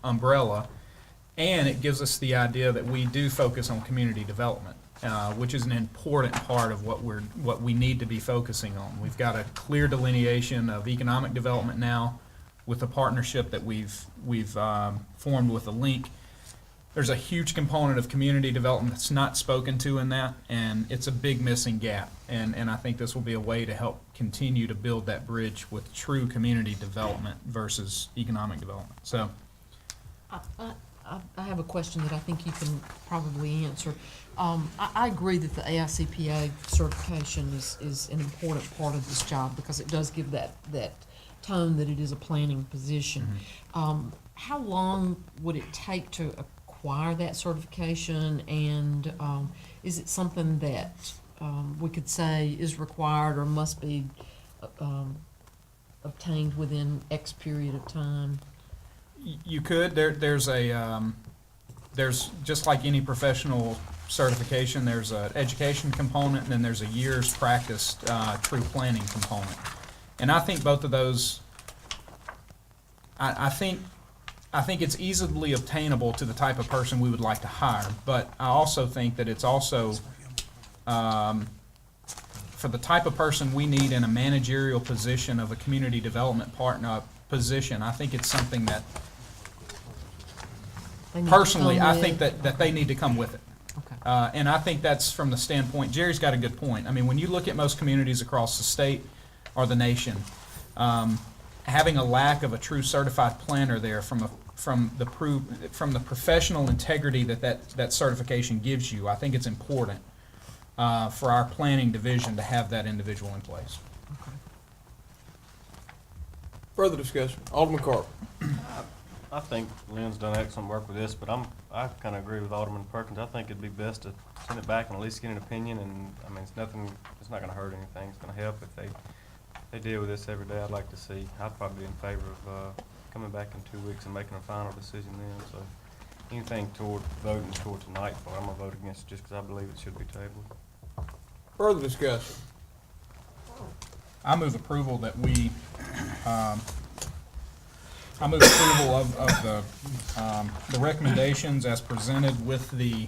umbrella, and it gives us the idea that we do focus on community development, which is an important part of what we need to be focusing on. We've got a clear delineation of economic development now with the partnership that we've formed with the Link. There's a huge component of community development that's not spoken to in that, and it's a big missing gap. And I think this will be a way to help continue to build that bridge with true community development versus economic development. So,
I have a question that I think you can probably answer. I agree that the AICPA certification is an important part of this job because it does give that tone that it is a planning position. How long would it take to acquire that certification, and is it something that we could say is required or must be obtained within X period of time?
you could. There's just like any professional certification, there's an education component, and then there's a year's practiced true planning component. And I think both of those, I think it's easily obtainable to the type of person we would like to hire, but I also think that it's also, for the type of person we need in a managerial position of a community development partner position, I think it's something that, personally, I think that they need to come with it.
Okay.
And I think that's from the standpoint, Jerry's got a good point. I mean, when you look at most communities across the state or the nation, having a lack of a true certified planner there from the professional integrity that certification gives you, I think it's important for our planning division to have that individual in place.
Further discussion. Alderman Carter.
I think Lynn's done excellent work with this, but I kind of agree with Alderman Perkins. I think it'd be best to send it back and at least get an opinion, and, I mean, it's not gonna hurt anything. It's gonna help if they deal with this every day. I'd like to see, I'd probably be in favor of coming back in 2 weeks and making a final decision then, so anything toward voting toward tonight, for I'm gonna vote against it just because I believe it should be tabled.
Further discussion.
I move approval that we, I move approval of the recommendations as presented with the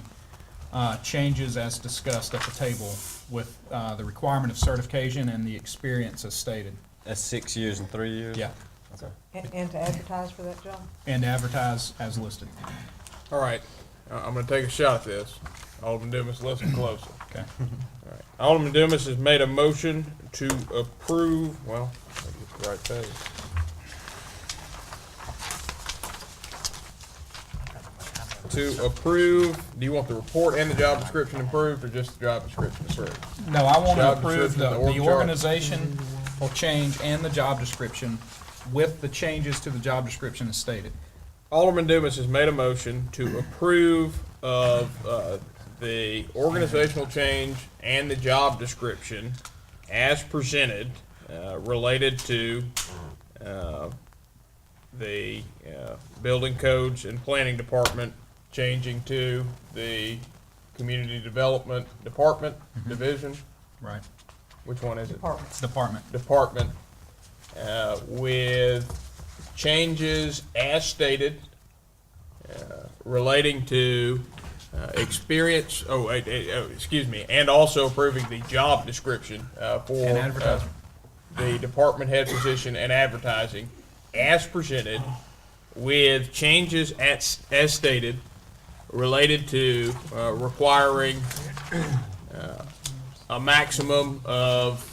changes as discussed at the table with the requirement of certification and the experience as stated.
That's 6 years and 3 years?
Yeah.
Okay.
And to advertise for that job?
And advertise as listed.
All right, I'm gonna take a shot at this. Alderman Dumas, listen closely.
Okay.
All right. Alderman Dumas has made a motion to approve, well, I get the right page. To approve, do you want the report and the job description improved, or just the job description approved?
No, I want to
Job
approve
description and
the
org chart.
organization will change and the job description with the changes to the job description as stated.
Alderman Dumas has made a motion to approve of the organizational change and the job description as presented related to the building codes and planning department changing to the community development department, division.
Right.
Which one is it?
Department.
With changes as stated relating to experience, and also approving the job description for
And advertising.
the department head position and advertising as presented with changes as stated related to requiring a maximum of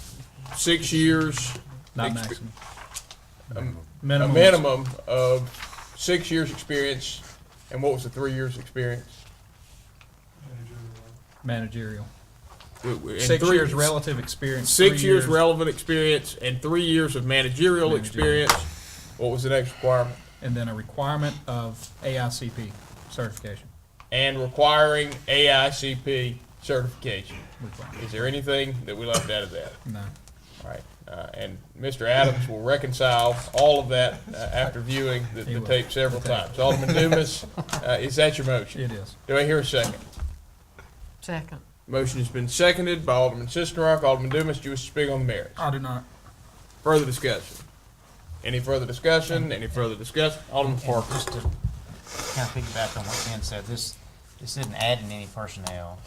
6 years.
Not maximum.
A
Minimum.
minimum of 6 years experience, and what was the 3 years experience?
Managerial.
And
6
3
years relative experience.
6
3
years relevant experience, and 3 years of managerial experience. What was the next requirement?
And then a requirement of AICP certification.
And requiring AICP certification. Is there anything that we left out of that?
No.
All right, and Mr. Adams will reconcile all of that after viewing the tape several times. Alderman Dumas, is that your motion?
It is.
Do I hear a second?
Second.
Motion has been seconded by Alderman Sistenrock. Alderman Dumas, do you wish to speak on the merits?
I do not.
Further discussion? Any further discussion? Any further discussion? Alderman Parker.
Just to kind of piggyback on what Ben said, this isn't adding any personnel.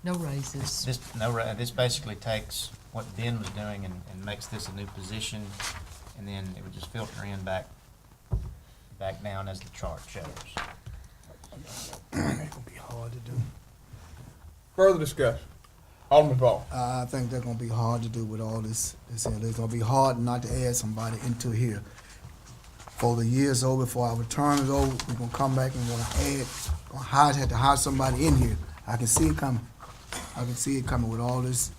No raises.
This basically takes what Ben was doing and makes this a new position, and then it would just filter in back down as the chart shows.
It's gonna be hard to do.
Further discussion? Alderman Paul.
I think they're gonna be hard to do with all this here. It's gonna be hard not to add somebody into here. Before the year's over, before our term is over, we're gonna come back and have to hire somebody in here. I can see it coming. I can see it coming with all this.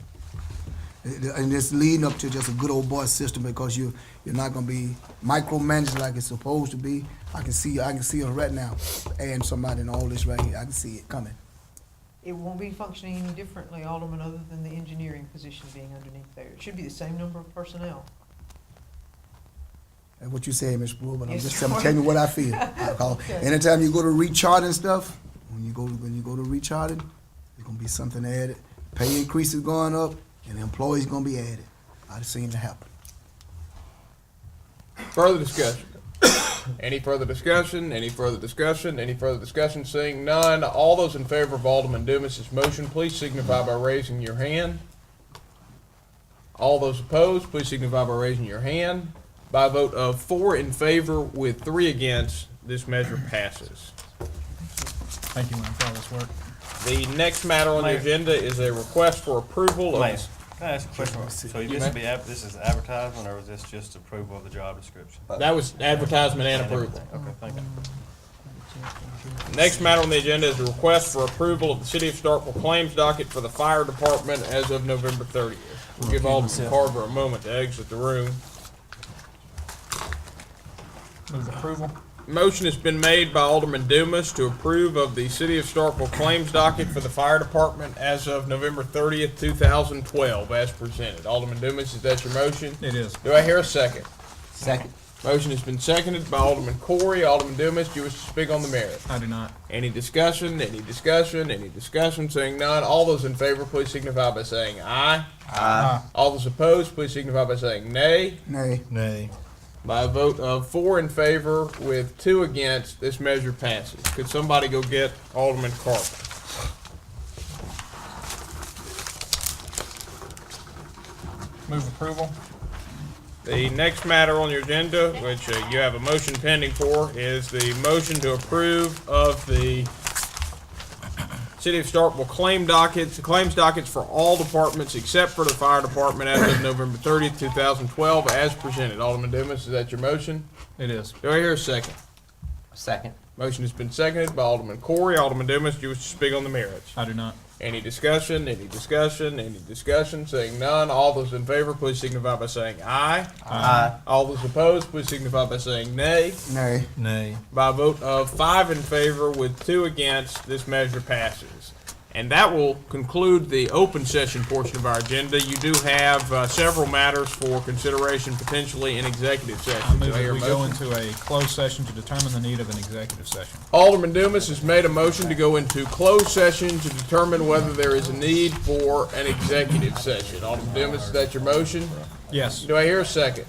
And it's leading up to just a good old boy system because you're not gonna be micromanaged like it's supposed to be. I can see us right now adding somebody in all this right here. I can see it coming.
It won't be functioning any differently, Alderman, other than the engineering position being underneath there. It should be the same number of personnel.
That's what you say, Ms. Brewer, but I'm
Yes,
just
sir.
telling you what I feel.
Okay.
Anytime you go to recharting stuff, when you go to recharting, there's gonna be something added. Pay increase is going up, and the employees gonna be added. I've seen it happen.
Further discussion? Any further discussion? Any further discussion? Any further discussion? Seeing none, all those in favor of Alderman Dumas's motion, please signify by raising your hand. All those opposed, please signify by raising your hand. By a vote of 4 in favor with 3 against, this measure passes.
Thank you, Lynn, for all this work.
The next matter on the
Mayor.
agenda is a request for approval
Mayor,
of.
can I ask a question? So this is advertisement, or is this just approval of the job description?
That was advertisement and approval.
Okay, thank you.
Next matter on the agenda is a request for approval of the City of Starkville claims docket for the fire department as of November 30th. We'll give Alderman Carver a moment to exit the room.
Move approval.
Motion has been made by Alderman Dumas to approve of the City of Starkville claims docket for the fire department as of November 30th, 2012, as presented. Alderman Dumas, is that your motion?
It is.
Do I hear a second?
Second.
Motion has been seconded by Alderman Corey. Alderman Dumas, do you wish to speak on the merit?
I do not.
Any discussion? Any discussion? Any discussion? Seeing none, all those in favor, please signify by saying aye.
Aye.
All those opposed, please signify by saying nay.
Nay.
Nay.
By a vote of 4 in favor with 2 against, this measure passes. Could somebody go get Alderman Carver?
Move approval.
The next matter on your agenda, which you have a motion pending for, is the motion to approve of the City of Starkville claims dockets for all departments except for the fire department as of November 30th, 2012, as presented. Alderman Dumas, is that your motion?
It is.
Do I hear a second?
Second.
Motion has been seconded by Alderman Corey. Alderman Dumas, do you wish to speak on the merits?
I do not.
Any discussion, any discussion, any discussion? Seeing none, all those in favor, please signify by saying aye.
Aye.
All those opposed, please signify by saying nay.
Nay.
Nay.
By a vote of 5 in favor with 2 against, this measure passes. And that will conclude the open session portion of our agenda. You do have several matters for consideration potentially in executive
I
session.
move
Do I hear
that
a
we go
motion?
into a closed session to determine the need of an executive session.
Alderman Dumas has made a motion to go into closed session to determine whether there is a need for an executive session. Alderman Dumas, is that your motion?
Yes.
Do I hear a second?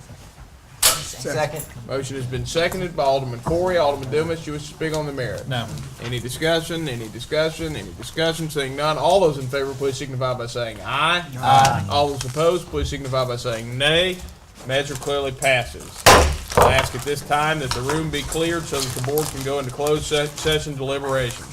Second.
Motion has been seconded by Alderman Corey. Alderman Dumas, you wish to speak on the merit?
No.
Any discussion, any discussion, any discussion? Seeing none, all those in favor, please signify by saying aye. Aye. All those opposed, please signify by saying nay. Measure clearly passes. I ask at this time that the room be cleared so that the board can go into closed session deliberations.